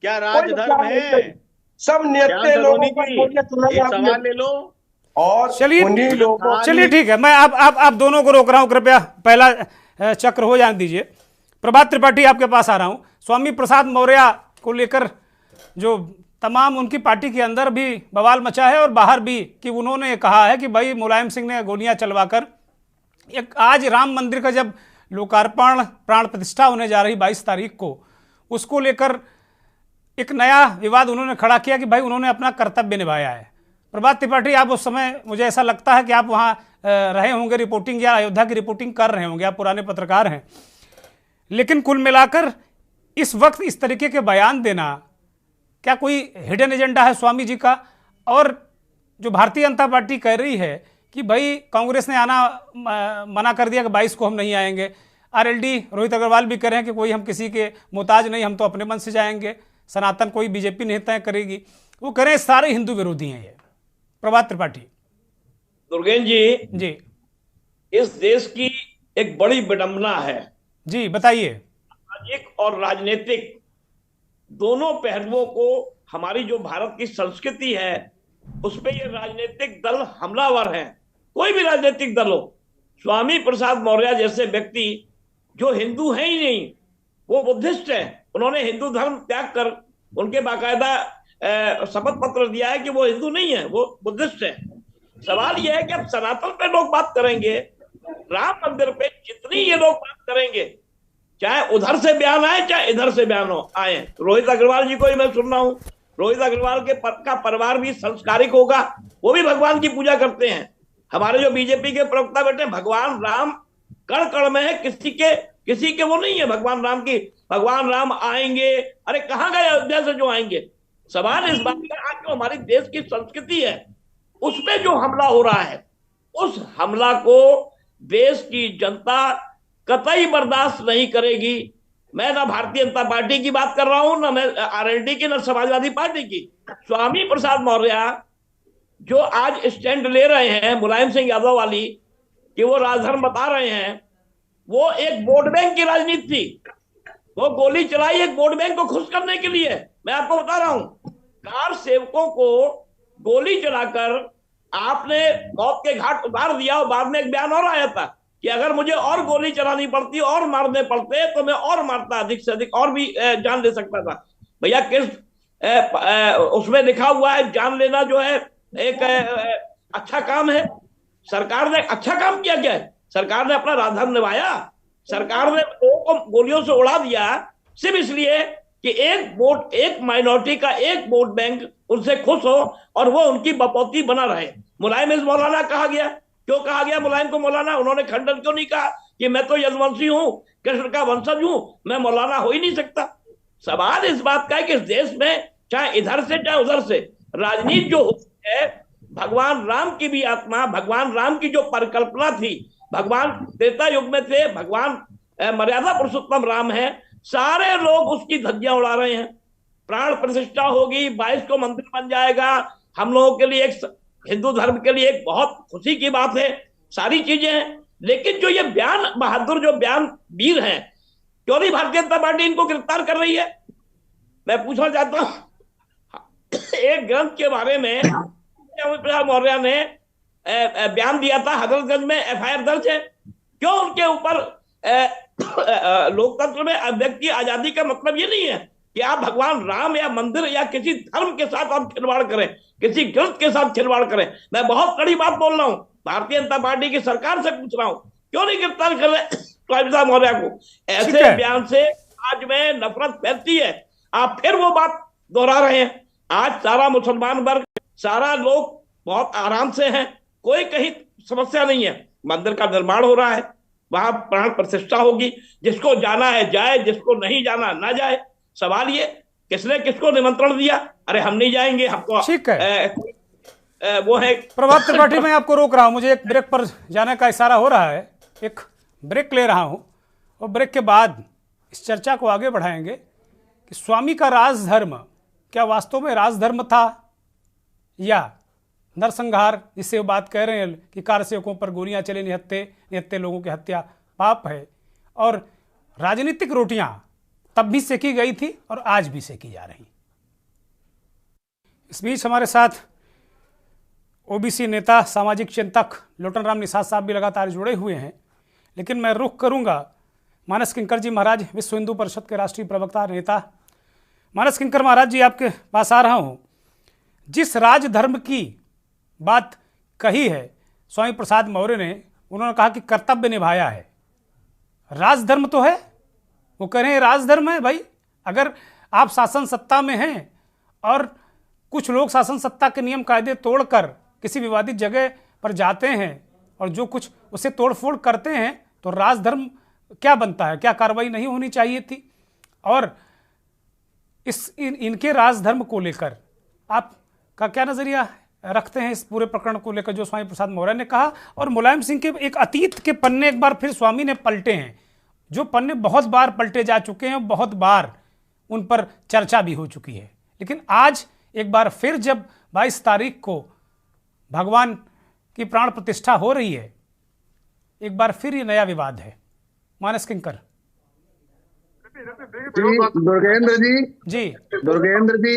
क्या राजधर्म है?
सब निहत्थे लोगों पर गोलियां चलाना।
एक सवाल ले लो।
और
चलिए ठीक है, मैं आप दोनों को रोक रहा हूं, कृपया पहला चक्र हो जाने दीजिए। प्रभात त्रिपाठी आपके पास आ रहा हूं। स्वामी प्रसाद मौर्य को लेकर जो तमाम उनकी पार्टी के अंदर भी बवाल मचा है और बाहर भी, कि उन्होंने कहा है कि भाई मुलायम सिंह ने गोलियां चलवाकर एक आज राम मंदिर का जब लोकार्पण प्राण प्रतिष्ठा होने जा रही 22 तारीख को, उसको लेकर एक नया विवाद उन्होंने खड़ा किया कि भाई उन्होंने अपना कर्तव्य निभाया है। प्रभात त्रिपाठी, आप उस समय मुझे ऐसा लगता है कि आप वहाँ रहे होंगे रिपोर्टिंग, या अयोध्या की रिपोर्टिंग कर रहे होंगे, आप पुराने पत्रकार हैं, लेकिन कुल मिलाकर इस वक्त इस तरीके के बयान देना क्या कोई हिडन एजेंडा है स्वामी जी का? और जो भारतीय जनता पार्टी कह रही है कि भाई कांग्रेस ने आना मना कर दिया कि 22 को हम नहीं आएंगे, आरएलडी रोहित अग्रवाल भी कह रहे हैं कि कोई हम किसी के मोहताज नहीं, हम तो अपने मन से जाएंगे, सनातन कोई बीजेपी नहीं तय करेगी, वो कह रहे हैं सारे हिंदू विरोधी हैं ये। प्रभात त्रिपाठी।
दुर्गेन जी, इस देश की एक बड़ी विडंबना है
जी, बताइए।
सामाजिक और राजनीतिक दोनों पहलुओं को हमारी जो भारत की संस्कृति है उस पे ये राजनीतिक दल हमलावर हैं। कोई भी राजनीतिक दल हो, स्वामी प्रसाद मौर्य जैसे व्यक्ति जो हिंदू हैं ही नहीं, वो बुद्धिस्ट हैं, उन्होंने हिंदू धर्म त्याग कर उनके बाकायदा शपथ पत्र दिया है कि वो हिंदू नहीं है, वो बुद्धिस्ट है। सवाल यह है कि अब सनातन पे लोग बात करेंगे, राम मंदिर पे जितनी ये लोग बात करेंगे, चाहे उधर से बयान आए चाहे इधर से बयान आए। रोहित अग्रवाल जी को ही मैं सुन रहा हूँ, रोहित अग्रवाल का परिवार भी संस्कारिक होगा, वो भी भगवान की पूजा करते हैं। हमारे जो बीजेपी के प्रवक्ता बैठे, भगवान राम कण कण में है, किसी के वो नहीं है भगवान राम की, भगवान राम आएंगे, अरे कहाँ गए अयोध्या से जो आएंगे? सवाल इस बात का आज जो हमारी देश की संस्कृति है उस पे जो हमला हो रहा है, उस हमला को देश की जनता कतई बर्दाश्त नहीं करेगी। मैं ना भारतीय जनता पार्टी की बात कर रहा हूं, ना मैं आरएलडी की, ना समाजवादी पार्टी की। स्वामी प्रसाद मौर्य जो आज स्टैंड ले रहे हैं मुलायम सिंह यादव वाली कि वो राजधर्म बता रहे हैं, वो एक वोट बैंक की राजनीति थी। वो गोली चलाई एक वोट बैंक को खुश करने के लिए। मैं आपको बता रहा हूं, कार सेवकों को गोली चलाकर आपने मौत के घाट उतार दिया। और बाद में एक बयान और आया था कि अगर मुझे और गोली चलानी पड़ती और मारने पड़ते तो मैं और मारता, अधिक से अधिक और भी जान ले सकता था। भैया किस उसमें लिखा हुआ है जान लेना जो है एक अच्छा काम है? सरकार ने अच्छा काम किया क्या है? सरकार ने अपना राजधर्म निभाया। सरकार ने लोगों को गोलियों से उड़ा दिया सिर्फ इसलिए कि एक माइनॉरिटी का एक वोट बैंक उनसे खुश हो और वो उनकी बपौती बना रहे। मुलायम इस मौलाना कहा गया। क्यों कहा गया मुलायम को मौलाना? उन्होंने खंडन क्यों नहीं कहा कि मैं तो यदुवंशी हूं, कृष्ण का वंशज हूं, मैं मौलाना हो ही नहीं सकता? सवाल इस बात का है कि इस देश में चाहे इधर से चाहे उधर से राजनीति जो होती है, भगवान राम की भी आत्मा, भगवान राम की जो परिकल्पना थी, भगवान त्रेता युग में थे, भगवान मर्यादा पुरुषोत्तम राम है, सारे लोग उसकी धज्जियां उड़ा रहे हैं। प्राण प्रतिष्ठा होगी, 22 को मंदिर बन जाएगा। हम लोगों के लिए एक हिंदू धर्म के लिए एक बहुत खुशी की बात है, सारी चीजें हैं। लेकिन जो ये बयान बहादुर, जो बयान वीर हैं, क्यों नहीं भारतीय जनता पार्टी इनको गिरफ्तार कर रही है? मैं पूछना चाहता हूं, एक ग्रंथ के बारे में स्वामी प्रसाद मौर्य ने बयान दिया था, हजरतगंज में एफआईआर दर्ज है। क्यों उनके ऊपर लोकतंत्र में अभिव्यक्ति की आजादी का मतलब ये नहीं है कि आप भगवान राम या मंदिर या किसी धर्म के साथ आप खिलवाड़ करें, किसी ग्रंथ के साथ खिलवाड़ करें। मैं बहुत कड़ी बात बोल रहा हूं, भारतीय जनता पार्टी की सरकार से पूछ रहा हूं, क्यों नहीं गिरफ्तार कर रहे स्वामी प्रसाद मौर्य को? ऐसे बयान से आज में नफरत फैलती है। आप फिर वो बात दोहरा रहे हैं। आज सारा मुसलमान वर्ग, सारा लोग बहुत आराम से हैं, कोई कहीं समस्या नहीं है। मंदिर का निर्माण हो रहा है, वहां प्राण प्रतिष्ठा होगी, जिसको जाना है जाए, जिसको नहीं जाना ना जाए। सवाल ये किसने किसको निमंत्रण दिया? अरे हम नहीं जाएंगे, हमको
ठीक है।
वो है
प्रभात त्रिपाठी, मैं आपको रोक रहा हूं, मुझे एक ब्रेक पर जाने का इशारा हो रहा है, एक ब्रेक ले रहा हूं और ब्रेक के बाद इस चर्चा को आगे बढ़ाएंगे कि स्वामी का राजधर्म क्या वास्तव में राजधर्म था या नरसंहार, जिससे वो बात कह रहे हैं कि कारसेवकों पर गोलियां चले, निहत्थे लोगों की हत्या पाप है, और राजनीतिक रोटियां तब भी सेकी गई थी और आज भी सेकी जा रही। इस बीच हमारे साथ ओबीसी नेता, सामाजिक चिंतक लोटन राम निषाद साहब भी लगातार जुड़े हुए हैं, लेकिन मैं रुख करूंगा मानस किंकर जी महाराज, विश्व हिंदू परिषद के राष्ट्रीय प्रवक्ता नेता। मानस किंकर महाराज जी, आपके पास आ रहा हूं। जिस राजधर्म की बात कही है स्वामी प्रसाद मौर्य ने, उन्होंने कहा कि कर्तव्य निभाया है। राजधर्म तो है, वो कह रहे हैं राजधर्म है। भाई अगर आप शासन सत्ता में हैं और कुछ लोग शासन सत्ता के नियम कायदे तोड़कर किसी विवादित जगह पर जाते हैं और जो कुछ उसे तोड़फोड़ करते हैं, तो राजधर्म क्या बनता है? क्या कार्रवाई नहीं होनी चाहिए थी? और इनके राजधर्म को लेकर आपका क्या नजरिया रखते हैं इस पूरे प्रकरण को लेकर जो स्वामी प्रसाद मौर्य ने कहा? और मुलायम सिंह के एक अतीत के पन्ने एक बार फिर स्वामी ने पलटे हैं, जो पन्ने बहुत बार पलटे जा चुके हैं, बहुत बार उन पर चर्चा भी हो चुकी है, लेकिन आज एक बार फिर जब 22 तारीख को भगवान की प्राण प्रतिष्ठा हो रही है, एक बार फिर ये नया विवाद है। मानस किंकर
जी, दुर्गेंद्र जी,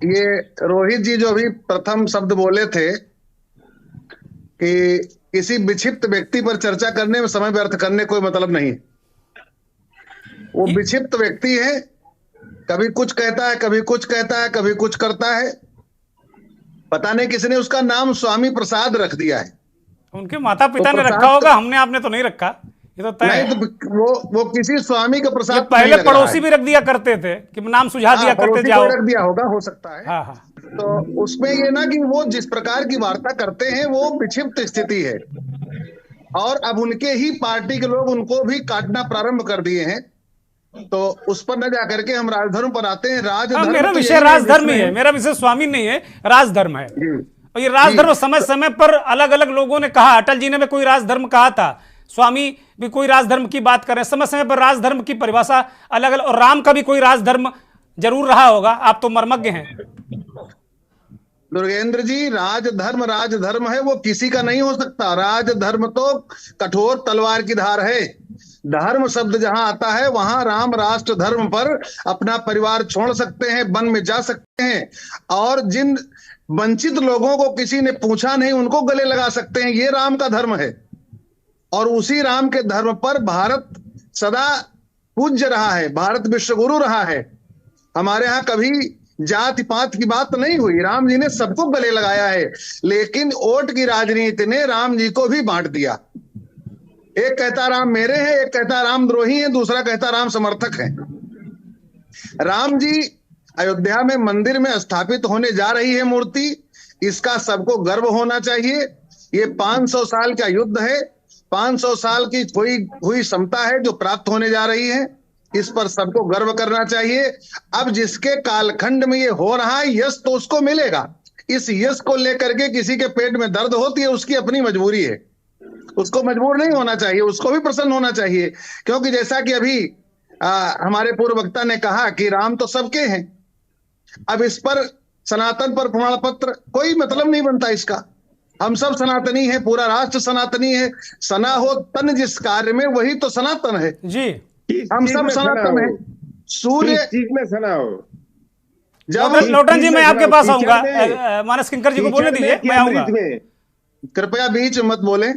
ये रोहित जी जो अभी प्रथम शब्द बोले थे कि किसी विक्षिप्त व्यक्ति पर चर्चा करने में समय व्यर्थ करने कोई मतलब नहीं। वो विक्षिप्त व्यक्ति है, कभी कुछ कहता है, कभी कुछ कहता है, कभी कुछ करता है। पता नहीं किसने उसका नाम स्वामी प्रसाद रख दिया है।
उनके माता पिता ने रखा होगा, हमने आपने तो नहीं रखा, ये तो तय है।
तो वो किसी स्वामी का प्रसाद
पहले पड़ोसी भी रख दिया करते थे कि नाम सुझा दिया करते, जाओ
रख दिया होगा, हो सकता है।
हाँ।
तो उसमें ये ना कि वो जिस प्रकार की वार्ता करते हैं वो विक्षिप्त स्थिति है, और अब उनके ही पार्टी के लोग उनको भी काटना प्रारंभ कर दिए हैं। तो उस पर न जाकर के हम राजधर्म पर आते हैं। राजधर्म
मेरा विषय राजधर्म ही है, मेरा विषय स्वामी नहीं है, राजधर्म है। और ये राजधर्म समय समय पर अलग अलग लोगों ने कहा। अटल जी ने भी कोई राजधर्म कहा था, स्वामी भी कोई राजधर्म की बात कर रहे हैं। समय समय पर राजधर्म की परिभाषा अलग अलग, और राम का भी कोई राजधर्म जरूर रहा होगा, आप तो मर्मज्ञ हैं।
दुर्गेंद्र जी, राजधर्म है, वो किसी का नहीं हो सकता। राजधर्म तो कठोर तलवार की धार है। धर्म शब्द जहां आता है वहां राम राष्ट्र धर्म पर अपना परिवार छोड़ सकते हैं, वन में जा सकते हैं, और जिन वंचित लोगों को किसी ने पूछा नहीं उनको गले लगा सकते हैं। ये राम का धर्म है, और उसी राम के धर्म पर भारत सदा पूज्य रहा है, भारत विश्वगुरु रहा है। हमारे यहाँ कभी जाति पात की बात नहीं हुई, राम जी ने सबको गले लगाया है। लेकिन वोट की राजनीति ने राम जी को भी बांट दिया। एक कहता राम मेरे हैं, एक कहता राम द्रोही है, दूसरा कहता राम समर्थक है। राम जी अयोध्या में मंदिर में स्थापित होने जा रही है मूर्ति, इसका सबको गर्व होना चाहिए। ये 500 साल का युद्ध है, 500 साल की खोई हुई समता है जो प्राप्त होने जा रही है, इस पर सबको गर्व करना चाहिए। अब जिसके कालखंड में ये हो रहा है यश तो उसको मिलेगा, इस यश को लेकर के किसी के पेट में दर्द होती है उसकी अपनी मजबूरी है, उसको मजबूर नहीं होना चाहिए, उसको भी प्रसन्न होना चाहिए। क्योंकि जैसा कि अभी हमारे पूर्व वक्ता ने कहा कि राम तो सबके हैं, अब इस पर सनातन पर प्रमाण पत्र कोई मतलब नहीं बनता इसका। हम सब सनातनी हैं, पूरा राष्ट्र सनातनी है। सना हो तन जिस कार्य में वही तो सनातन है
जी।
हम सब सनातन हैं। सूर्य
चीज में सना हो।
जब
लोटन जी मैं आपके पास आऊंगा, मानस किंकर जी को बोलने दीजिए, मैं आऊंगा।
कृपया बीच में मत बोले,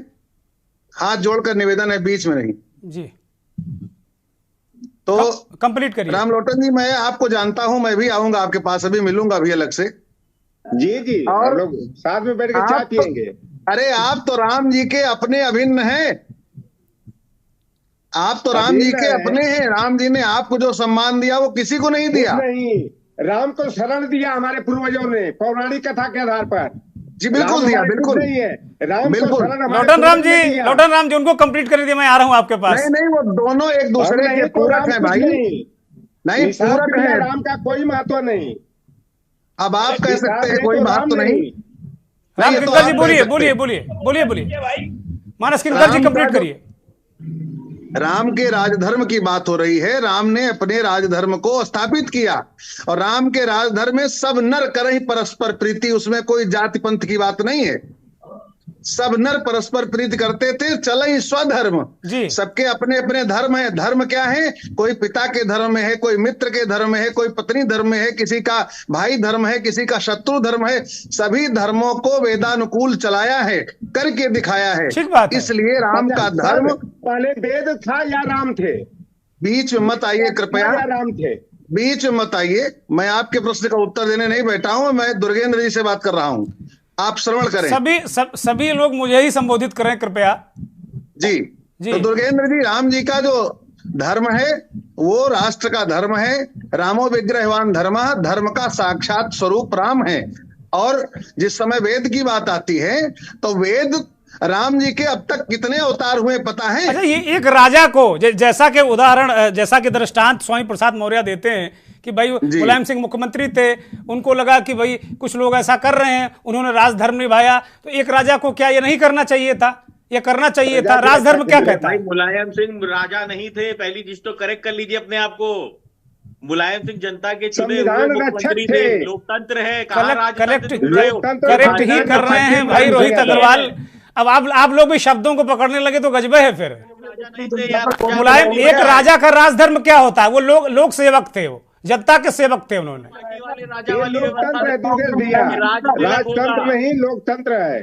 हाथ जोड़कर निवेदन है, बीच में नहीं
जी।
तो
कंप्लीट करिए।
राम लोटन जी, मैं आपको जानता हूं, मैं भी आऊंगा आपके पास, अभी मिलूंगा अभी अलग से।
जी जी, और लोग साथ में बैठ के चाय पियेंगे।
अरे आप तो राम जी के अपने अभिन्न हैं, आप तो राम जी के अपने हैं। राम जी ने आपको जो सम्मान दिया वो किसी को नहीं दिया।
नहीं, राम को शरण दिया हमारे पूर्वजों ने पौराणिक कथा के आधार पर।
जी बिल्कुल दिया, बिल्कुल
नहीं है राम
बिल्कुल।
लोटन राम जी उनको कंप्लीट कर दिया, मैं आ रहा हूं आपके पास।
नहीं, वो दोनों एक दूसरे के पूरक है भाई। नहीं, पूरक है,
राम का कोई महत्व नहीं।
अब आप कह सकते हैं कोई महत्व नहीं।
राम किंकर जी बोलिए बोलिए बोलिए बोलिए बोलिए, मानस किंकर जी कंप्लीट करिए।
राम के राजधर्म की बात हो रही है। राम ने अपने राजधर्म को स्थापित किया, और राम के राजधर्म में सब नर करहि परस्पर प्रीति, उसमें कोई जाति पंथ की बात नहीं है। सब नर परस्पर प्रीति करते थे, चले स्वधर्म। सबके अपने अपने धर्म है। धर्म क्या है? कोई पिता के धर्म में है, कोई मित्र के धर्म में है, कोई पत्नी धर्म में है, किसी का भाई धर्म है, किसी का शत्रु धर्म है। सभी धर्मों को वेदानुकूल चलाया है, करके दिखाया है। इसलिए राम का धर्म
पहले वेद था या राम थे?
बीच में मत आइए कृपया,
राम थे।
बीच में मत आइए। मैं आपके प्रश्न का उत्तर देने नहीं बैठा हूं, मैं दुर्गेंद्र जी से बात कर रहा हूं, आप श्रवण करें।
सभी लोग मुझे ही संबोधित करें कृपया।
जी जी। तो दुर्गेंद्र जी, राम जी का जो धर्म है वो राष्ट्र का धर्म है। रामो विग्रहवान धर्म, धर्म का साक्षात स्वरूप राम है। और जिस समय वेद की बात आती है तो वेद राम जी के अब तक कितने अवतार हुए पता है?
अच्छा, ये एक राजा को जैसा के उदाहरण, जैसा कि दृष्टांत स्वामी प्रसाद मौर्य देते हैं कि भाई मुलायम सिंह मुख्यमंत्री थे, उनको लगा कि भाई कुछ लोग ऐसा कर रहे हैं, उन्होंने राजधर्म निभाया, तो एक राजा को क्या ये नहीं करना चाहिए था? ये करना चाहिए था। राजधर्म क्या कहता है?
मुलायम सिंह राजा नहीं थे, पहली चीज तो करेक्ट कर लीजिए अपने आप को। मुलायम सिंह जनता के चुने हुए मुख्यमंत्री थे, लोकतंत्र है।
करेक्ट ही कर रहे हैं भाई रोहित अग्रवाल। अब आप लोग भी शब्दों को पकड़ने लगे तो गजबे है फिर। मुलायम, एक राजा का राजधर्म क्या होता है? वो लोक सेवक थे, वो जनता के सेवक थे। उन्होंने
राजतंत्र में ही लोकतंत्र है।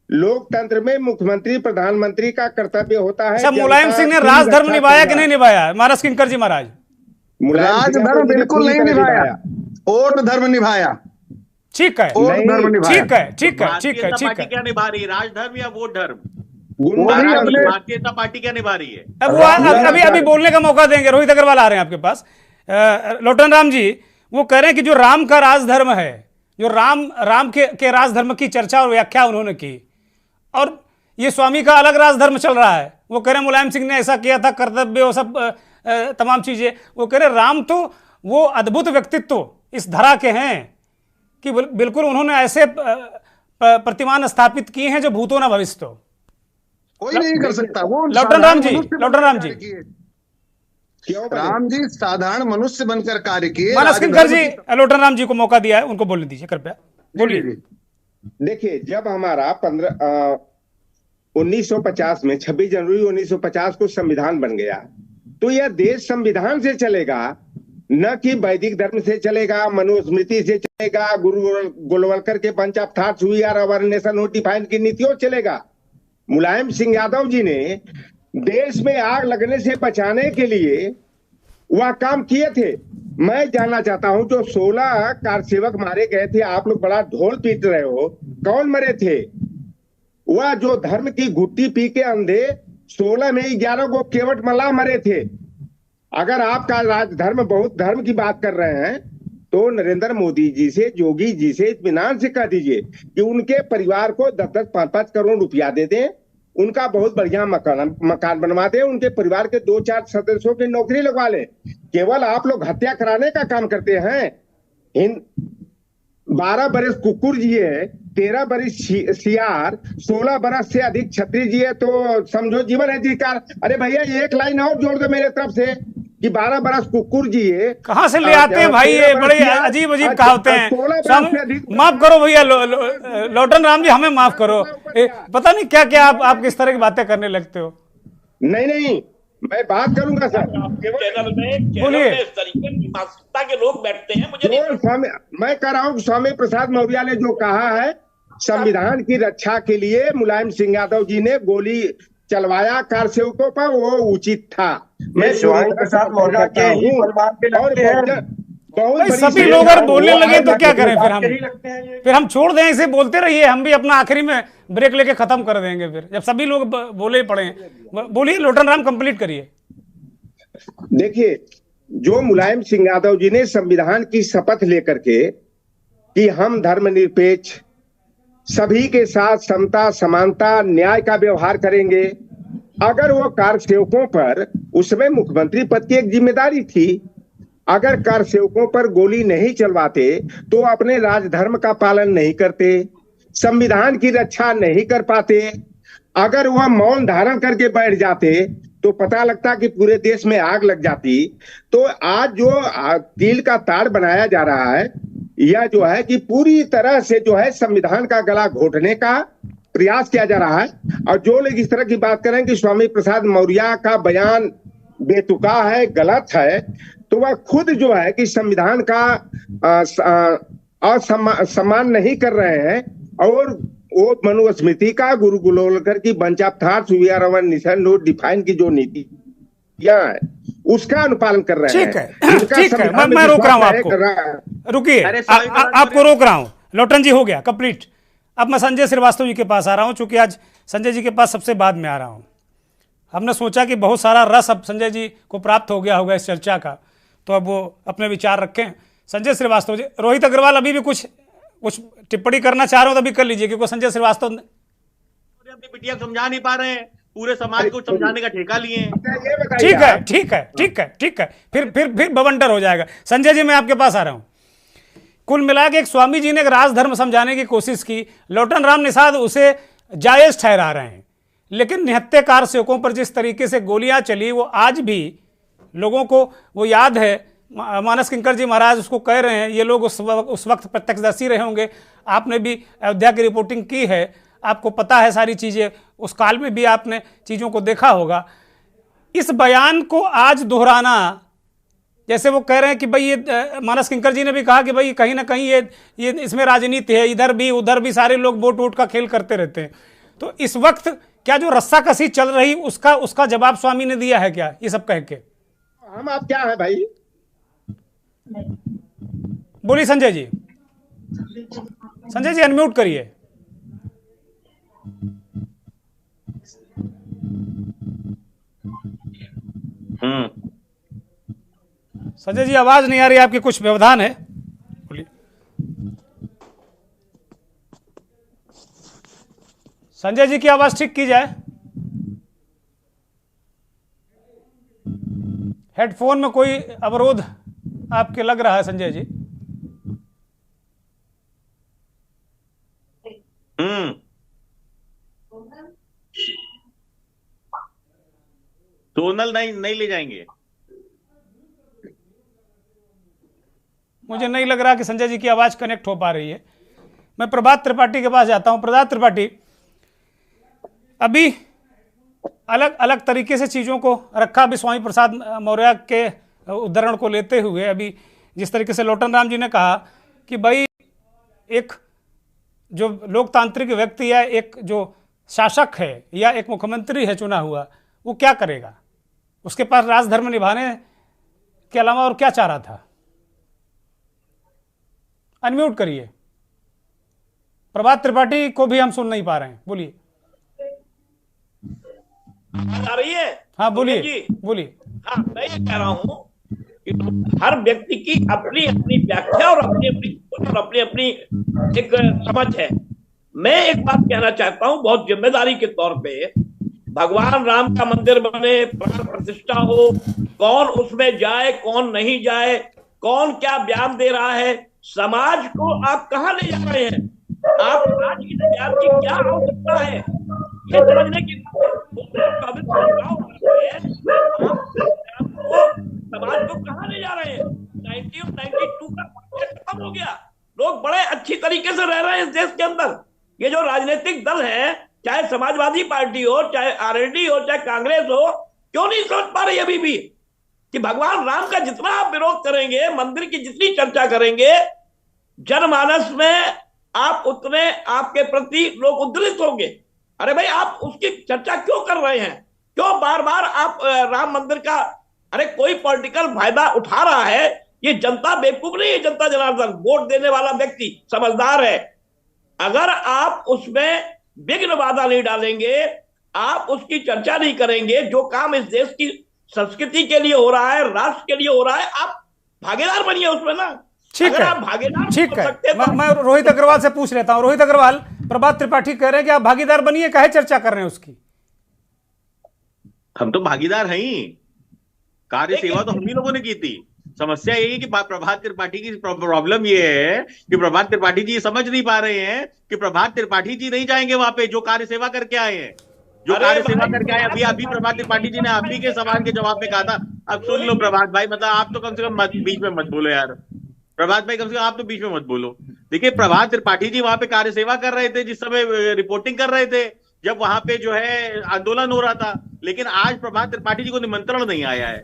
लोकतंत्र में मुख्यमंत्री प्रधानमंत्री का कर्तव्य होता है।
मुलायम सिंह ने राजधर्म निभाया कि नहीं निभाया? मानस किंकर जी महाराज,
राजधर्म बिल्कुल नहीं निभाया, वोट धर्म निभाया।
ठीक है, ठीक है, ठीक है, ठीक है, ठीक है।
क्या निभा रही है, राजधर्म या वोट धर्म?
भारतीय
जनता पार्टी क्या निभा रही है?
अब वो अभी बोलने का मौका देंगे। रोहित अग्रवाल आ रहे हैं आपके पास। लोटन राम जी वो कह रहे हैं कि जो राम का राजधर्म है, जो राम के राजधर्म की चर्चा और व्याख्या उन्होंने की, और ये स्वामी का अलग राजधर्म चल रहा है। वो कह रहे हैं मुलायम सिंह ने ऐसा किया था, कर्तव्य वो सब तमाम चीजें। वो कह रहे राम तो वो अद्भुत व्यक्तित्व इस धरा के हैं कि बिल्कुल उन्होंने ऐसे प्रतिमान स्थापित किए हैं जो भूतो ना भविष्य तो
कोई नहीं कर सकता। वो
लोटन राम जी
राम जी साधारण मनुष्य बनकर कार्य किए।
मानस किंकर जी, लोटन राम जी को मौका दिया है, उनको बोलने दीजिए कृपया, बोलिए।
देखिए, जब हमारा 1950 में 26 जनवरी 1950 को संविधान बन गया, तो यह देश संविधान से चलेगा, न कि वैदिक धर्म से चलेगा, मनुस्मृति से चलेगा, गुरु गोलवलकर के bunch of thoughts we are our nationhood define की नीतियों चलेगा। मुलायम सिंह यादव जी ने देश में आग लगने से बचाने के लिए वह काम किए थे। मैं जानना चाहता हूं, जो 16 कार सेवक मारे गए थे, आप लोग बड़ा ढोल पीट रहे हो, कौन मरे थे? वह जो धर्म की घुट्टी पी के अंधे 16 में 11 को केवट मल्लाह मरे थे। अगर आपका राजधर्म बहुत धर्म की बात कर रहे हैं तो नरेंद्र मोदी जी से, जोगी जी से इत्मीनान से कह दीजिए कि उनके परिवार को 10-10, 5-5 करोड़ रुपया दे दें, उनका बहुत बढ़िया मकान बनवा दें, उनके परिवार के 2-4 सदस्यों की नौकरी लगवा लें। केवल आप लोग हत्या कराने का काम करते हैं। 12 बरस कुकुर जिए, 13 बरस सियार, 16 बरस से अधिक छत्री जिए, तो समझो जीवन है अधिकार। अरे भैया एक लाइन और जोड़ दो मेरे तरफ से कि 12 बरस कुकुर जिए।
कहां से ले आते हैं भाई, ये बड़े अजीब अजीब कहावतें हैं। माफ करो भैया, लोटन राम जी हमें माफ करो, पता नहीं क्या क्या आप किस तरह की बातें करने लगते हो।
नहीं, मैं बात करूंगा सर।
बोलिए।
मानसिकता के लोग बैठते हैं, मुझे
मैं कह रहा हूँ स्वामी प्रसाद मौर्य ने जो कहा है, संविधान की रक्षा के लिए मुलायम सिंह यादव जी ने गोली चलवाया कार सेवकों पर, वो उचित था। मैं स्वामी प्रसाद मौर्य के ही परिवार के लगते हैं।
सभी लोग अगर बोलने लगे तो क्या करें फिर हम छोड़ दें, इसे बोलते रहिए, हम भी अपना आखिरी में ब्रेक लेके खत्म कर देंगे फिर, जब सभी लोग बोले पड़े। बोलिए लोटन राम, कंप्लीट करिए।
देखिए, जो मुलायम सिंह यादव जी ने संविधान की शपथ लेकर के कि हम धर्मनिरपेक्ष, सभी के साथ समता, समानता, न्याय का व्यवहार करेंगे, अगर वो कार सेवकों पर, उसमें मुख्यमंत्री पद की एक जिम्मेदारी थी, अगर कार सेवकों पर गोली नहीं चलवाते तो अपने राजधर्म का पालन नहीं करते, संविधान की रक्षा नहीं कर पाते, अगर वह मौन धारण करके बैठ जाते तो पता लगता कि पूरे देश में आग लग जाती। तो आज जो कील का तार बनाया जा रहा है, यह जो है कि पूरी तरह से जो है संविधान का गला घोटने का प्रयास किया जा रहा है। और जो लोग इस तरह की बात करें कि स्वामी प्रसाद मौर्य का बयान बेतुका है, गलत है, तो वह खुद जो है कि संविधान का सम्मान नहीं कर रहे हैं, और वो मनुस्मृति का, गुरु गोलवलकर की bunch of thoughts we are our nationhood define की जो नीति है उसका अनुपालन कर रहे हैं।
ठीक है, मैं रोक रहा हूं आपको, रुकिए, आपको रोक रहा हूं। लोटन जी हो गया कंप्लीट। अब मैं संजय श्रीवास्तव जी के पास आ रहा हूं, चूंकि आज संजय जी के पास सबसे बाद में आ रहा हूं। हमने सोचा कि बहुत सारा रस अब संजय जी को प्राप्त हो गया होगा इस चर्चा का, तो अब वो अपने विचार रखें। संजय श्रीवास्तव जी, रोहित अग्रवाल अभी भी कुछ टिप्पणी करना चाह रहे हो तो अभी कर लीजिए, क्योंकि संजय श्रीवास्तव
अपनी बिटिया समझा नहीं पा रहे हैं, पूरे समाज को समझाने का ठेका लिए हैं।
ठीक है, फिर बवंडर हो जाएगा। संजय जी, मैं आपके पास आ रहा हूं। कुल मिला के एक स्वामी जी ने एक राजधर्म समझाने की कोशिश की, लोटन राम निषाद उसे जायज ठहरा रहे हैं, लेकिन निहत्थे कार सेवकों पर जिस तरीके से गोलियां चली, वो आज भी लोगों को वो याद है। मानस किंकर जी महाराज उसको कह रहे हैं, ये लोग उस वक्त प्रत्यक्षदर्शी रहे होंगे, आपने भी अयोध्या की रिपोर्टिंग की है, आपको पता है सारी चीज़ें, उस काल में भी आपने चीज़ों को देखा होगा। इस बयान को आज दोहराना, जैसे वो कह रहे हैं कि भाई ये मानस किंकर जी ने भी कहा कि भाई कहीं ना कहीं ये इसमें राजनीति है, इधर भी उधर भी सारे लोग वोट वोट का खेल करते रहते हैं। तो इस वक्त क्या जो रस्साकसी चल रही उसका जवाब स्वामी ने दिया है क्या, ये सब कह के?
हम आप क्या है भाई?
बोलिए संजय जी। संजय जी अनम्यूट करिए। संजय जी आवाज नहीं आ रही, आपकी कुछ व्यवधान है, बोलिए। संजय जी की आवाज ठीक की जाए। हेडफोन में कोई अवरोध आपके लग रहा है संजय जी?
सोनल नहीं ले जाएंगे।
मुझे नहीं लग रहा कि संजय जी की आवाज कनेक्ट हो पा रही है। मैं प्रभात त्रिपाठी के पास जाता हूं। प्रभात त्रिपाठी, अभी अलग अलग तरीके से चीज़ों को रखा। अभी स्वामी प्रसाद मौर्य के उदाहरण को लेते हुए अभी जिस तरीके से लोटन राम जी ने कहा कि भाई एक जो लोकतांत्रिक व्यक्ति है, एक जो शासक है या एक मुख्यमंत्री है चुना हुआ, वो क्या करेगा, उसके पास राजधर्म निभाने के अलावा और क्या चाह रहा था। अनम्यूट करिए, प्रभात त्रिपाठी को भी हम सुन नहीं पा रहे हैं, बोलिए।
आ रही है?
हाँ बोलिए बोलिए।
हाँ, मैं ये कह रहा हूँ कि हर व्यक्ति की अपनी अपनी व्याख्या और अपनी अपनी और अपनी अपनी एक समझ है। मैं एक बात कहना चाहता हूँ बहुत जिम्मेदारी के तौर पे, भगवान राम का मंदिर बने, प्राण प्रतिष्ठा हो, कौन उसमें जाए कौन नहीं जाए, कौन क्या बयान दे रहा है, समाज को आप कहाँ ले जा रहे हैं, आप आज की बयान की क्या आवश्यकता है, ये समझने की समाज को कहाँ ले जा रहे हैं। 90 और 92 का खत्म हो गया, लोग बड़े अच्छी तरीके से रह रहे हैं इस देश के अंदर। ये जो राजनीतिक दल है, चाहे समाजवादी पार्टी हो, चाहे आरएलडी हो, चाहे कांग्रेस हो, क्यों नहीं समझ पा रही अभी भी कि भगवान राम का जितना आप विरोध करेंगे, मंदिर की जितनी चर्चा करेंगे, जनमानस में आप उतने आपके प्रति लोग उद्धृत होंगे। अरे भाई, आप उसकी चर्चा क्यों कर रहे हैं, क्यों बार बार आप राम मंदिर का, अरे कोई पॉलिटिकल फायदा उठा रहा है। ये जनता बेवकूफ नहीं है, जनता जनार्दन वोट देने वाला व्यक्ति समझदार है। अगर आप उसमें विघ्न बाधा नहीं डालेंगे, आप उसकी चर्चा नहीं करेंगे, जो काम इस देश की संस्कृति के लिए हो रहा है, राष्ट्र के लिए हो रहा है, आप भागीदार बनिए उसमें ना।
ठीक है,
आप भागीदार
ठीक है। मैं रोहित अग्रवाल से पूछ लेता हूं। रोहित अग्रवाल, प्रभात त्रिपाठी कह रहे हैं कि आप भागीदार बनिए, काहे चर्चा कर रहे हैं उसकी।
हम तो भागीदार हैं ही, कार्य सेवा तो हम ही लोगों ने की थी। समस्या यही है कि प्रभात त्रिपाठी की प्रॉब्लम ये है कि प्रभात त्रिपाठी जी समझ नहीं पा रहे हैं कि प्रभात त्रिपाठी जी नहीं जाएंगे वहां पे जो कार्य सेवा करके आए हैं, जो कार्य सेवा करके आए। अभी प्रभात त्रिपाठी जी ने आप ही के सवाल के जवाब में कहा था। अब सुन लो प्रभात भाई, मतलब आप तो कम से कम बीच में मत बोलो यार। प्रभात भाई कम से कम आप तो बीच में मत बोलो। देखिए, प्रभात त्रिपाठी जी वहां पे कार्य सेवा कर रहे थे जिस समय रिपोर्टिंग कर रहे थे, जब वहां पे जो है आंदोलन हो रहा था। लेकिन आज प्रभात त्रिपाठी जी को निमंत्रण नहीं आया है।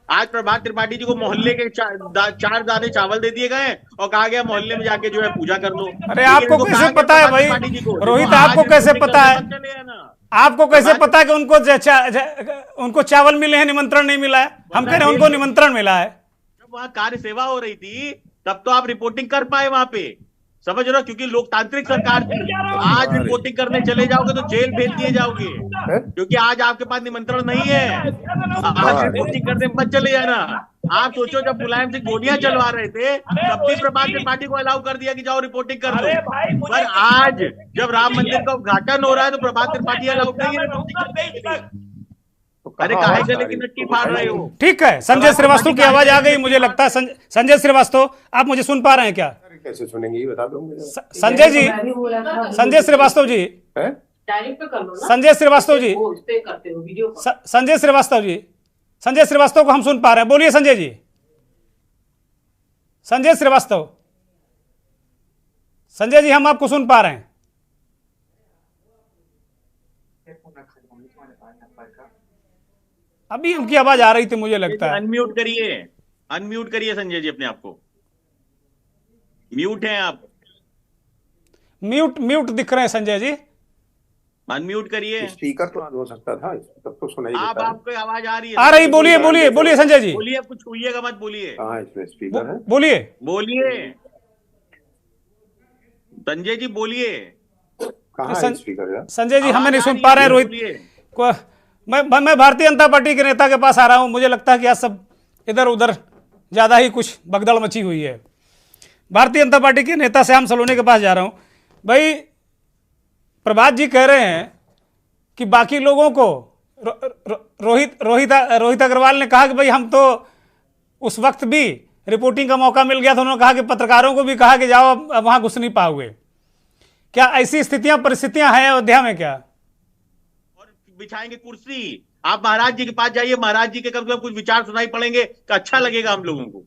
आज प्रभात त्रिपाठी जी को मोहल्ले के चार दाने चावल दे दिए गए और कहा गया मोहल्ले में जाके जो है पूजा कर लो।
अरे आपको कैसे पता है भाई रोहित, आपको कैसे पता है, आपको कैसे पता है कि उनको चावल मिले हैं, निमंत्रण नहीं मिला है। हम कह रहे हैं उनको निमंत्रण मिला है।
जब वहां कार्य सेवा हो रही थी तब तो आप रिपोर्टिंग कर पाए वहां पे, समझ रहे हो, क्योंकि लोकतांत्रिक सरकार थी। आज रिपोर्टिंग करने चले जाओगे तो जेल भेज दिए जाओगे, क्योंकि आज आपके पास निमंत्रण नहीं है। आज रिपोर्टिंग करने मत चले जाना। आप सोचो, जब मुलायम सिंह गोलियां चलवा रहे थे तब भी प्रभात त्रिपाठी को अलाउ कर दिया कि जाओ रिपोर्टिंग कर लो। पर आज जब राम मंदिर का उद्घाटन हो रहा है तो प्रभात त्रिपाठी अलाउ नहीं है। अरे काहे गले की नट्टी फाड़ रहे हो।
ठीक है, संजय श्रीवास्तव की आवाज आ गई मुझे लगता है। संजय श्रीवास्तव, आप मुझे सुन पा रहे हैं क्या?
कैसे सुनेंगे ये बता दो मुझे।
संजय जी, संजय श्रीवास्तव जी, संजय श्रीवास्तव जी, संजय श्रीवास्तव जी, संजय श्रीवास्तव को हम सुन पा रहे हैं। बोलिए संजय जी। संजय श्रीवास्तव, संजय जी, हम आपको सुन पा रहे हैं। अभी उनकी आवाज आ रही थी मुझे लगता है।
अनम्यूट करिए, अनम्यूट करिए संजय जी अपने आप को। म्यूट हैं आप,
म्यूट दिख रहे हैं संजय जी।
अनम्यूट करिए।
स्पीकर तो हो सकता था, तब तो सुनाई देता है।
आपको आवाज आ रही है?
आ रही, बोलिए बोलिए बोलिए संजय जी।
बोलिए, कुछ छूइएगा मत, बोलिए।
हाँ, इसमें स्पीकर है,
बोलिए बोलिए संजय जी, बोलिए।
कहाँ है स्पीकर?
संजय जी हमें नहीं सुन पा रहे हैं। रोहित, मैं भारतीय जनता पार्टी के नेता के पास आ रहा हूं। मुझे लगता है कि आज सब इधर उधर ज्यादा ही कुछ भगदड़ मची हुई है। भारतीय जनता पार्टी के नेता श्याम सलोनी के पास जा रहा हूं। भाई, प्रभात जी कह रहे हैं कि बाकी लोगों को रोहित अग्रवाल ने कहा कि भाई हम तो उस वक्त भी रिपोर्टिंग का मौका मिल गया था। उन्होंने कहा कि पत्रकारों को भी कहा कि जाओ, अब वहां घुस नहीं पाओगे। क्या ऐसी स्थितियां परिस्थितियां हैं अयोध्या में क्या?
और बिछाएंगे कुर्सी, आप महाराज जी के पास जाइए, महाराज जी के कम से कम कुछ विचार सुनाई पड़ेंगे तो अच्छा लगेगा हम लोगों को।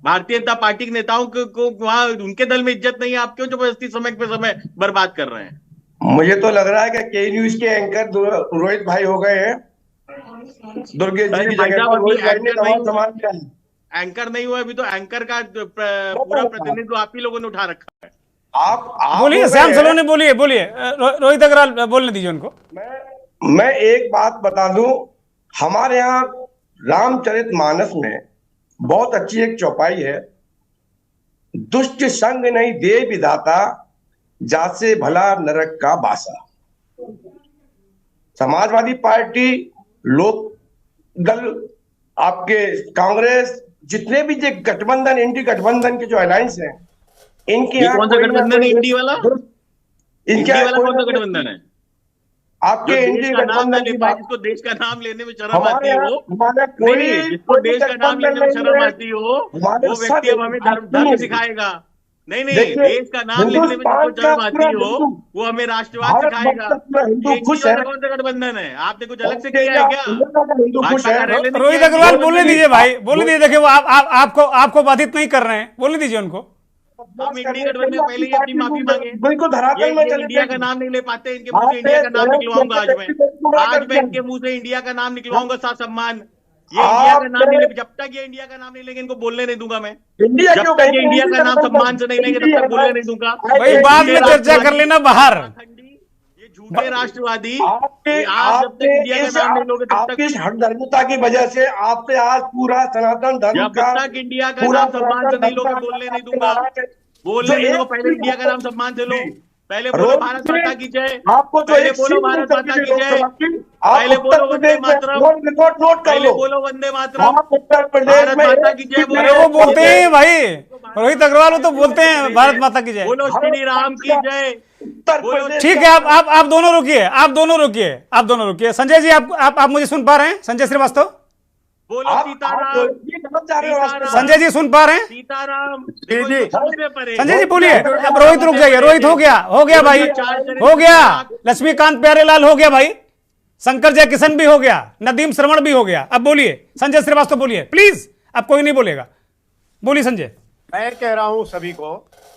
भारतीय जनता पार्टी के नेताओं को वहां उनके दल में इज्जत नहीं है, आप क्यों जबरदस्ती समय पे समय बर्बाद कर रहे हैं?
मुझे तो लग रहा है कि के न्यूज के एंकर रोहित भाई हो गए हैं। दुर्गेश जी की जगह पर रोहित भाई ने सवाल किया है।
एंकर नहीं हुआ अभी तो, एंकर का पूरा प्रतिनिधित्व आप ही लोगों ने उठा रखा है।
आप
बोलिए, श्याम सलोनी बोलिए, बोलिए, रोहित अग्रवाल बोलने दीजिए उनको।
मैं एक बात बता दूं, हमारे यहाँ रामचरितमानस में बहुत अच्छी एक चौपाई है, दुष्ट संग नहीं दे विधाता, जासे भला नरक का बासा। समाजवादी पार्टी, लोक दल, आपके कांग्रेस, जितने भी जो गठबंधन, इंडी गठबंधन के जो अलायंस हैं, इनके
कौन सा गठबंधन है? इंडी वाला?
इनके
कौन सा गठबंधन है?
आपके इंडी गठबंधन की बात,
जिसको देश का नाम लेने में शर्म आती हो,
कोई
जिसको देश का नाम लेने में शर्म आती हो, वो व्यक्ति अब हमें धर्म सिखाएगा। नहीं, देश का नाम लेने में जिसको शर्म आती हो, वो हमें राष्ट्रवाद सिखाएगा। कौन सा गठबंधन है? आपने कुछ अलग से किया है क्या?
रोहित अग्रवाल बोलने दीजिए भाई, बोलने दीजिए। देखिए वो आपको बाधित नहीं कर रहे हैं, बोलने दीजिए उनको।
हम इंडिया गठबंधन में पहले ही अपनी माफी मांगे।
बिल्कुल धरातल में चले,
इंडिया का नाम नहीं ले पाते, इनके मुंह से इंडिया का नाम निकलवाऊंगा आज मैं इनके मुंह से इंडिया का नाम निकलवाऊंगा सम्मान। ये इंडिया का नाम नहीं ले, जब तक ये इंडिया का नाम नहीं लेंगे इनको बोलने नहीं दूंगा मैं। जब तक ये इंडिया का नाम सम्मान से नहीं लेंगे तब तक बोलने नहीं दूंगा
भाई। बाद में चर्चा कर लेना बाहर।
ये झूठे राष्ट्रवादी,
आपकी हठधर्मिता की वजह से आपसे आज पूरा सनातन धर्म
जब तक इंडिया का नाम सम्मान से नहीं लोगे बोलने नहीं दूंगा। बोलने नहीं दो, पहले इंडिया का नाम सम्मान से लो। पहले बोलो भारत माता की जय,
आपको
पहले बोलो भारत माता की जय, पहले बोलो वंदे मातरम, पहले बोलो वंदे मातरम, भारत माता की जय बोलो।
वो बोलते हैं भाई, रोहित अग्रवाल वो तो बोलते हैं भारत माता की जय,
बोलो श्री राम की जय।
ठीक है, आप दोनों रुकिए, आप दोनों रुकिए। संजय जी आप मुझे सुन पा रहे हैं? संजय श्रीवास्तव,
बोलो सीताराम।
संजय जी सुन पा रहे हैं?
सीताराम।
संजय जी बोलिए। अब रोहित रुक जाइए, रोहित हो गया भाई, हो गया। लक्ष्मीकांत प्यारेलाल हो गया भाई, शंकर जय किशन भी हो गया, नदीम श्रवण भी हो गया। अब बोलिए संजय श्रीवास्तव, बोलिए प्लीज। अब कोई नहीं बोलेगा, बोलिए संजय।
मैं कह रहा हूं सभी को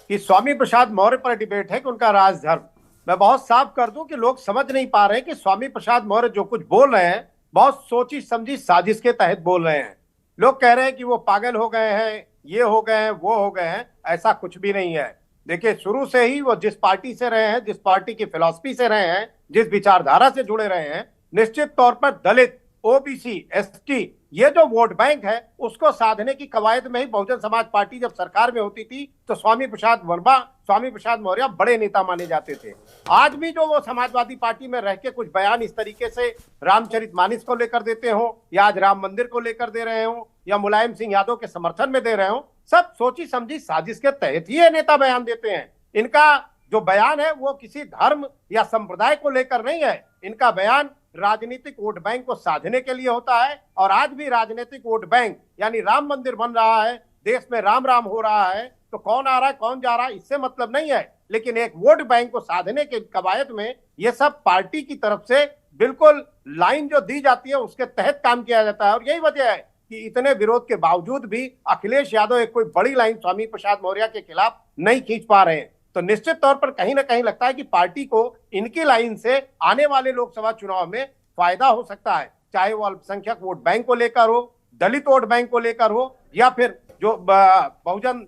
कि स्वामी प्रसाद मौर्य पर डिबेट है कि उनका राजधर्म। मैं बहुत साफ कर दूं कि लोग समझ नहीं पा रहे कि स्वामी प्रसाद मौर्य जो कुछ बोल रहे हैं बहुत सोची समझी साजिश के तहत बोल रहे हैं। लोग कह रहे हैं कि वो पागल हो गए हैं, ये हो गए हैं, वो हो गए हैं। ऐसा कुछ भी नहीं है। देखिए, शुरू से ही वो जिस पार्टी से रहे हैं, जिस पार्टी की फिलॉसफी से रहे हैं, जिस विचारधारा से जुड़े रहे हैं, निश्चित तौर पर दलित, ओबीसी, एसटी, ये जो वोट बैंक है उसको साधने की कवायद में ही बहुजन समाज पार्टी जब सरकार में होती थी तो स्वामी प्रसाद मौर्य बड़े नेता माने जाते थे। आज भी जो वो समाजवादी पार्टी में रह के कुछ बयान इस तरीके से रामचरितमानस को लेकर देते हो, या आज राम मंदिर को लेकर दे रहे हो, या मुलायम सिंह यादव के समर्थन में दे रहे हो, सब सोची समझी साजिश के तहत ही ये नेता बयान देते हैं। इनका जो बयान है वो किसी धर्म या संप्रदाय को लेकर नहीं है। इनका बयान राजनीतिक वोट बैंक को साधने के लिए होता है। और आज भी राजनीतिक वोट बैंक यानी राम मंदिर बन रहा है, देश में राम राम हो रहा है, तो कौन आ रहा है कौन जा रहा है इससे मतलब नहीं है। लेकिन एक वोट बैंक को साधने के कवायद में ये सब पार्टी की तरफ से बिल्कुल लाइन जो दी जाती है उसके तहत काम किया जाता है। और यही वजह है कि इतने विरोध के बावजूद भी अखिलेश यादव एक कोई बड़ी लाइन स्वामी प्रसाद मौर्य के खिलाफ नहीं खींच पा रहे हैं। तो निश्चित तौर पर कहीं ना कहीं लगता है कि पार्टी को इनकी लाइन से आने वाले लोकसभा चुनाव में फायदा हो सकता है, चाहे वो अल्पसंख्यक वोट बैंक को लेकर हो, दलित वोट बैंक को लेकर हो, या फिर जो बहुजन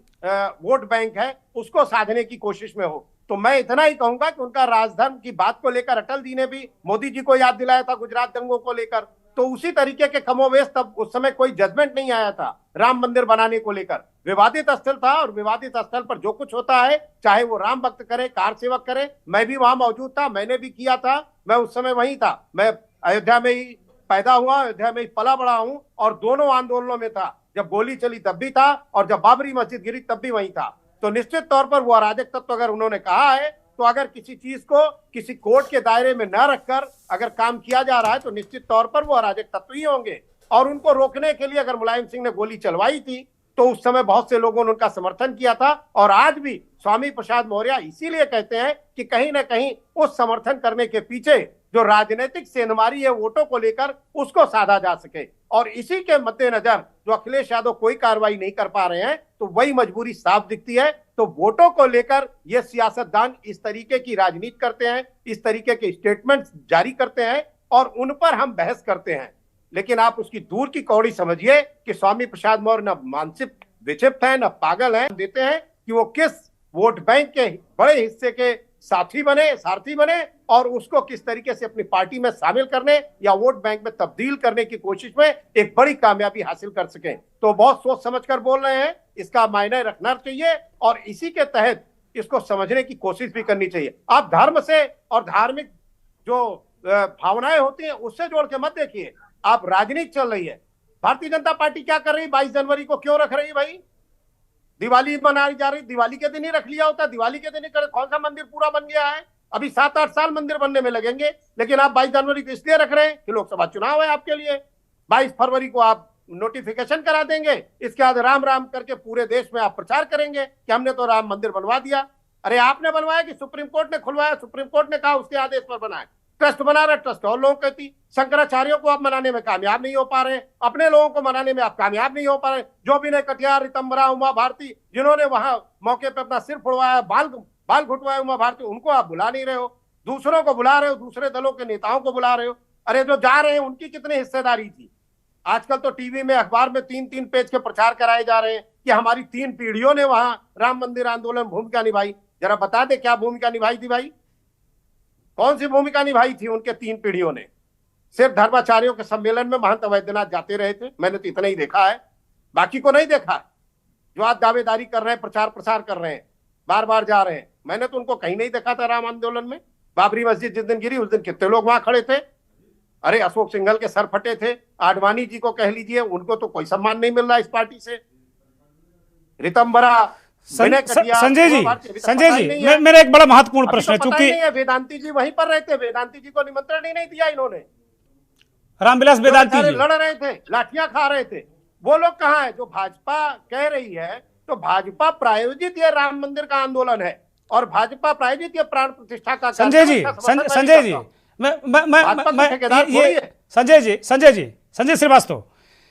वोट बैंक है उसको साधने की कोशिश में हो। तो मैं इतना ही कहूंगा कि उनका राजधर्म की बात को लेकर अटल जी ने भी मोदी जी को याद दिलाया था गुजरात दंगों को लेकर, तो उसी तरीके के कमोवेश तब उस समय कोई जजमेंट नहीं आया था राम मंदिर बनाने को लेकर। विवादित स्थल था और विवादित स्थल पर जो कुछ होता है, चाहे वो राम भक्त करे, कार सेवक करे, मैं भी वहां मौजूद था, मैंने भी किया था, मैं उस समय वहीं था। मैं अयोध्या में ही पैदा हुआ, अयोध्या में ही पला बड़ा हूं और दोनों आंदोलनों में था। जब गोली चली तब भी था और जब बाबरी मस्जिद गिरी तब भी वहीं था। तो निश्चित तौर पर वो अराजक तत्व अगर उन्होंने कहा है तो अगर किसी चीज को किसी कोर्ट के दायरे में न रखकर अगर काम किया जा रहा है तो निश्चित तौर पर वो अराजक तत्व ही होंगे। और उनको रोकने के लिए अगर मुलायम सिंह ने गोली चलवाई थी तो उस समय बहुत से लोगों ने उनका समर्थन किया था। और आज भी स्वामी प्रसाद मौर्य इसीलिए कहते हैं कि कहीं ना कहीं उस समर्थन करने के पीछे जो राजनीतिक सेंधमारी है वोटों को लेकर उसको साधा जा सके। और इसी के मद्देनजर जो अखिलेश यादव कोई कार्रवाई नहीं कर पा रहे हैं तो वही मजबूरी साफ दिखती है तो वोटों को लेकर ये सियासतदान इस तरीके की राजनीति करते हैं, इस तरीके के स्टेटमेंट्स जारी करते हैं और उन पर हम बहस करते हैं। लेकिन आप उसकी दूर की कौड़ी समझिए कि स्वामी प्रसाद मौर्य न मानसिक विक्षिप्त है, न पागल है। देते हैं कि वो किस वोट बैंक के बड़े हिस्से के सारथी बने और उसको किस तरीके से अपनी पार्टी में शामिल करने या वोट बैंक में तब्दील करने की कोशिश में एक बड़ी कामयाबी हासिल कर सकें। तो बहुत सोच समझकर बोल रहे हैं, इसका मायने रखना चाहिए और इसी के तहत इसको समझने की कोशिश भी करनी चाहिए। आप धर्म से और धार्मिक जो भावनाएं होती हैं उससे जोड़ के मत देखिए। आप राजनीति चल रही है, भारतीय जनता पार्टी क्या कर रही है, 22 जनवरी को क्यों रख रही है भाई? दिवाली मनाई जा रही, दिवाली के दिन ही रख लिया होता, दिवाली के दिन ही करे। कौन सा मंदिर पूरा बन गया है? अभी 7-8 साल मंदिर बनने में लगेंगे, लेकिन आप 22 जनवरी को इसलिए रख रहे हैं कि लोकसभा चुनाव है आपके लिए। 22 फरवरी को आप नोटिफिकेशन करा देंगे, इसके बाद राम राम करके पूरे देश में आप प्रचार करेंगे कि हमने तो राम मंदिर बनवा दिया। अरे आपने बनवाया कि सुप्रीम कोर्ट ने खुलवाया? सुप्रीम कोर्ट ने कहा, उसके आदेश पर बनाया। ट्रस्ट बना रहा, ट्रस्ट और लोग कहती। शंकराचार्यों को आप मनाने में कामयाब नहीं हो पा रहे, अपने लोगों को मनाने में आप कामयाब नहीं हो पा रहे। जो भी ने कटियार, रितंबरा, उमा भारती, जिन्होंने वहां मौके पे अपना सिर फुड़वाया, बाल घुटवाया उमा भारती, उनको आप बुला नहीं रहे हो। दूसरों को बुला रहे हो, दूसरे दलों के नेताओं को बुला रहे हो। अरे जो जा रहे हैं उनकी कितनी हिस्सेदारी थी? आजकल तो टीवी में, अखबार में 3-3 पेज के प्रचार कराए जा रहे हैं कि हमारी 3 पीढ़ियों ने वहां राम मंदिर आंदोलन भूमिका निभाई। जरा बता दे क्या भूमिका निभाई थी भाई? कौन सी भूमिका निभाई थी उनके 3 पीढ़ियों ने? सिर्फ धर्माचार्यों के सम्मेलन में महंत वैद्यनाथ जाते रहे थे, मैंने तो इतना ही देखा है, बाकी को नहीं देखा। जो आज दावेदारी कर रहे हैं, प्रचार प्रसार कर रहे हैं, बार बार जा रहे हैं, मैंने तो उनको कहीं नहीं देखा था राम आंदोलन में। बाबरी मस्जिद जिस दिन गिरी उस दिन कितने लोग वहां खड़े थे? अरे अशोक सिंघल के सर फटे थे, आडवाणी जी को कह लीजिए, उनको तो कोई सम्मान नहीं मिल रहा इस पार्टी से। रितंबरा,
संजय जी, मेरा एक बड़ा महत्वपूर्ण प्रश्न है, चूंकि
वेदांती जी वहीं पर रहते, वेदांती जी को निमंत्रण ही नहीं दिया इन्होंने।
रामविलास वेदांती जी
लड़ रहे थे, लाठियां खा रहे थे, वो लोग कहाँ है? जो भाजपा कह रही है, तो भाजपा प्रायोजित ये राम मंदिर का आंदोलन है और भाजपा प्रायोजित ये प्राण प्रतिष्ठा का।
संजय जी, संजय श्रीवास्तव,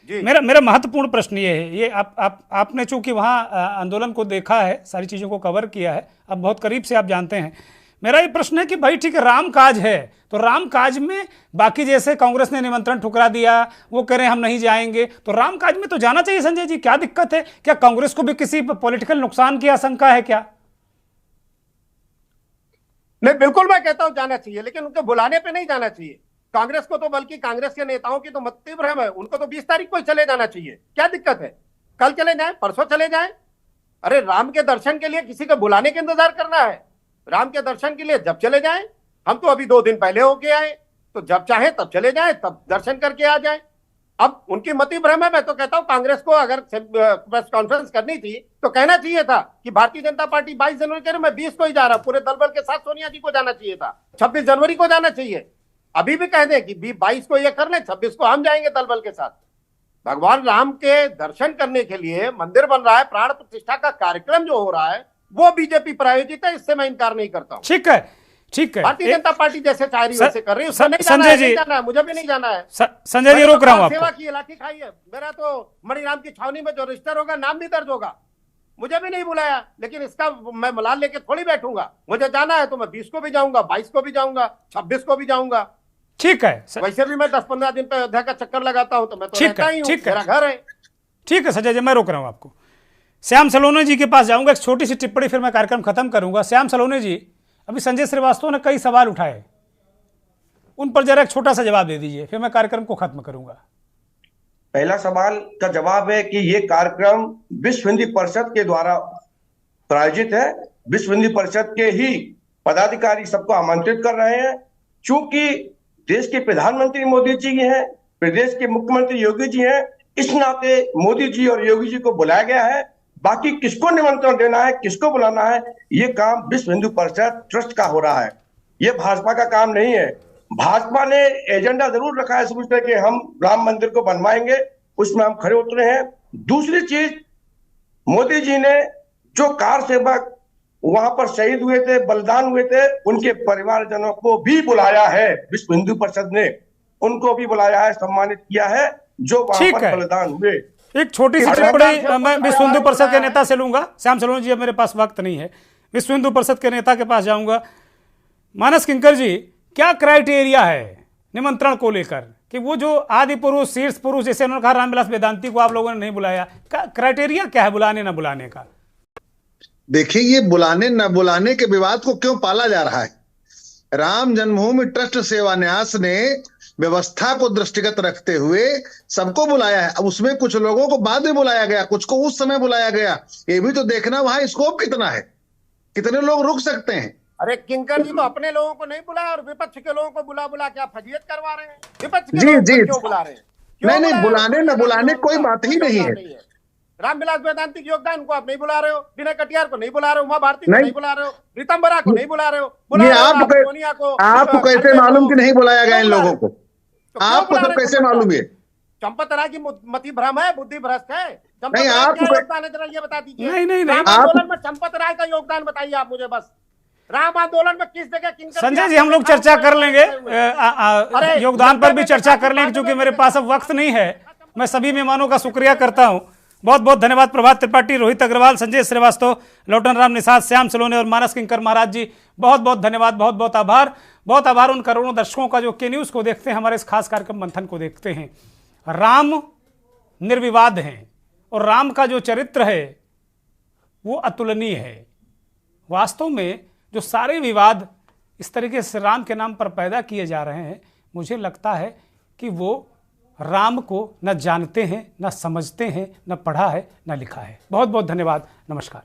मेरा महत्वपूर्ण प्रश्न ये है, ये आपने चूंकि वहां आंदोलन को देखा है, सारी चीजों को कवर किया है, अब बहुत करीब से आप जानते हैं। मेरा ये प्रश्न है कि भाई ठीक है, राम काज है, तो राम काज में बाकी जैसे कांग्रेस ने निमंत्रण ठुकरा दिया, वो कह रहे हैं हम नहीं जाएंगे, तो राम काज में तो जाना चाहिए संजय जी, क्या दिक्कत है? क्या कांग्रेस को भी किसी पॉलिटिकल नुकसान की आशंका है क्या?
नहीं, बिल्कुल मैं कहता हूं जाना चाहिए, लेकिन उनके बुलाने पे नहीं जाना चाहिए। कांग्रेस को तो, बल्कि कांग्रेस के नेताओं की तो मति भ्रम है, उनको तो 20 तारीख को ही चले जाना चाहिए। क्या दिक्कत है? कल चले जाएं, परसों चले जाएं। अरे राम के दर्शन के लिए किसी को बुलाने के इंतजार करना है? राम के दर्शन के लिए जब चले जाएं। हम तो अभी 2 दिन पहले होके आए, तो जब चाहे तब चले जाएं, तब दर्शन करके आ जाएं। अब उनकी मति भ्रम है। मैं तो कहता हूं कांग्रेस को अगर प्रेस कॉन्फ्रेंस करनी थी तो कहना चाहिए था कि भारतीय जनता पार्टी 22 जनवरी कह रही, मैं 20 को ही जा रहा, पूरे दल बल के साथ सोनिया जी को जाना चाहिए था, 26 जनवरी को जाना चाहिए। अभी भी कह दें कि 22 को ये कर ले, 26 को हम जाएंगे दल बल के साथ। भगवान राम के दर्शन करने के लिए मंदिर बन रहा है, प्राण प्रतिष्ठा का कार्यक्रम जो हो रहा है वो बीजेपी प्रायोजित है, इससे मैं इनकार नहीं करता हूं।
ठीक है, ठीक है।
भारतीय जनता पार्टी जैसे चाह रही वैसे कर रही है,
संजय जी,
मुझे भी नहीं जाना है।
संजय जी, रोक रहा हूं आपको।
सेवा की लाठी खाई है, मेरा तो मणिराम की छावनी में जो रजिस्टर होगा नाम भी दर्ज होगा। मुझे भी नहीं बुलाया, लेकिन इसका मैं मलाल लेके थोड़ी बैठूंगा। मुझे जाना है तो मैं 20 को भी जाऊंगा, 22 को भी जाऊंगा, 26 को भी जाऊंगा।
ठीक है,
वैसे भी मैं 10-15 दिन पे अयोध्या का चक्कर लगाता हूं, तो मैं तो रहता ही हूं, मेरा घर है।
ठीक है संजय जी, मैं रोक रहा हूं आपको। श्याम सलोने जी के पास जाऊंगा, एक छोटी सी टिप्पणी, फिर मैं कार्यक्रम खत्म करूंगा। श्याम सलोने जी, अभी संजय श्रीवास्तव ने कई सवाल उठाए, उन पर जरा एक छोटा सा जवाब दे दीजिए, फिर मैं कार्यक्रम को खत्म करूंगा।
पहला सवाल का जवाब है कि ये कार्यक्रम विश्व हिंदी परिषद के द्वारा प्रायोजित है। विश्व हिंदी परिषद के ही पदाधिकारी सबको आमंत्रित कर रहे हैं। चूंकि देश के प्रधानमंत्री मोदी जी हैं, प्रदेश के मुख्यमंत्री योगी जी हैं, इस नाते मोदी जी और योगी जी को बुलाया गया है। बाकी किसको निमंत्रण देना है, किसको बुलाना है, ये काम विश्व हिंदू परिषद ट्रस्ट का हो रहा है, ये भाजपा का काम नहीं है। भाजपा ने एजेंडा जरूर रखा है शुरू से कि हम राम मंदिर को बनवाएंगे, उसमें हम खड़े उतरे हैं। दूसरी चीज, मोदी जी ने जो कार सेवक वहां पर शहीद हुए थे, बलिदान हुए थे, उनके परिवारजनों को भी बुलाया है। विश्व हिंदू परिषद ने उनको भी बुलाया है, सम्मानित किया है, जो वहां पर बलिदान हुए।
एक छोटी सी टिप्पणी मैं विश्व हिंदू परिषद के नेता से लूंगा। श्याम सलोनी जी, अब मेरे पास वक्त नहीं है, विश्व हिंदू परिषद के नेता के पास जाऊंगा। मानस किंकर जी, क्या क्राइटेरिया है निमंत्रण को लेकर कि वो जो आदि पुरुष, शीर्ष पुरुष, जैसे उन्होंने कहा रामविलास वेदांती को आप लोगों ने नहीं बुलाया, क्राइटेरिया क्या है बुलाने न बुलाने का?
देखिए, ये बुलाने न बुलाने के विवाद को क्यों पाला जा रहा है? राम जन्मभूमि ट्रस्ट सेवान्यास ने व्यवस्था को दृष्टिगत रखते हुए सबको बुलाया है। अब उसमें कुछ लोगों को बाद में बुलाया गया, कुछ को उस समय बुलाया गया। ये भी तो देखना वहां स्कोप कितना है, कितने लोग रुक सकते हैं।
अरे किंकर जी तो अपने लोगों को नहीं बुलाया और विपक्ष के लोगों को बुला बुला के आप फजीयत करवा रहे हैं। विपक्ष के लोगों को क्यों बुला रहे हैं?
नहीं, बुलाने न बुलाने कोई बात ही नहीं है।
रामविलास वेदांती के योगदान को आप नहीं बुला रहे हो, विनय कटियार को नहीं बुला रहे हो, उमा भारती को नहीं बुला रहे हो, रीतम्बरा को नहीं बुला रहे हो, सोनिया को।
आपको कैसे मालूम कि नहीं बुलाया गया इन लोगों को? आपको सब कैसे मालूम है?
चंपत राय की मति भ्रम है, बुद्धि भ्रष्ट है।
नहीं, आपको
योगदान है जरा ये बता दीजिए।
नहीं,
राम आंदोलन में चंपत राय का योगदान बताइए आप मुझे बस। राम आंदोलन में किस जगह किंकर?
संजय जी, हम लोग चर्चा कर लेंगे, योगदान पर भी चर्चा कर लेंगे, क्योंकि मेरे पास अब वक्त नहीं है। मैं सभी मेहमानों का शुक्रिया करता हूं। बहुत बहुत धन्यवाद प्रभात त्रिपाठी, रोहित अग्रवाल, संजय श्रीवास्तव, लौटन राम निषाद, श्याम सलोनी और मानस किंकर महाराज जी, बहुत बहुत धन्यवाद, बहुत बहुत आभार। बहुत आभार उन करोड़ों दर्शकों का जो के न्यूज़ को देखते हैं, हमारे इस खास कार्यक्रम मंथन को देखते हैं। राम निर्विवाद हैं और राम का जो चरित्र है वो अतुलनीय है। वास्तव में जो सारे विवाद इस तरीके से राम के नाम पर पैदा किए जा रहे हैं, मुझे लगता है कि वो राम को न जानते हैं, न समझते हैं, न पढ़ा है, न लिखा है। बहुत बहुत धन्यवाद, नमस्कार।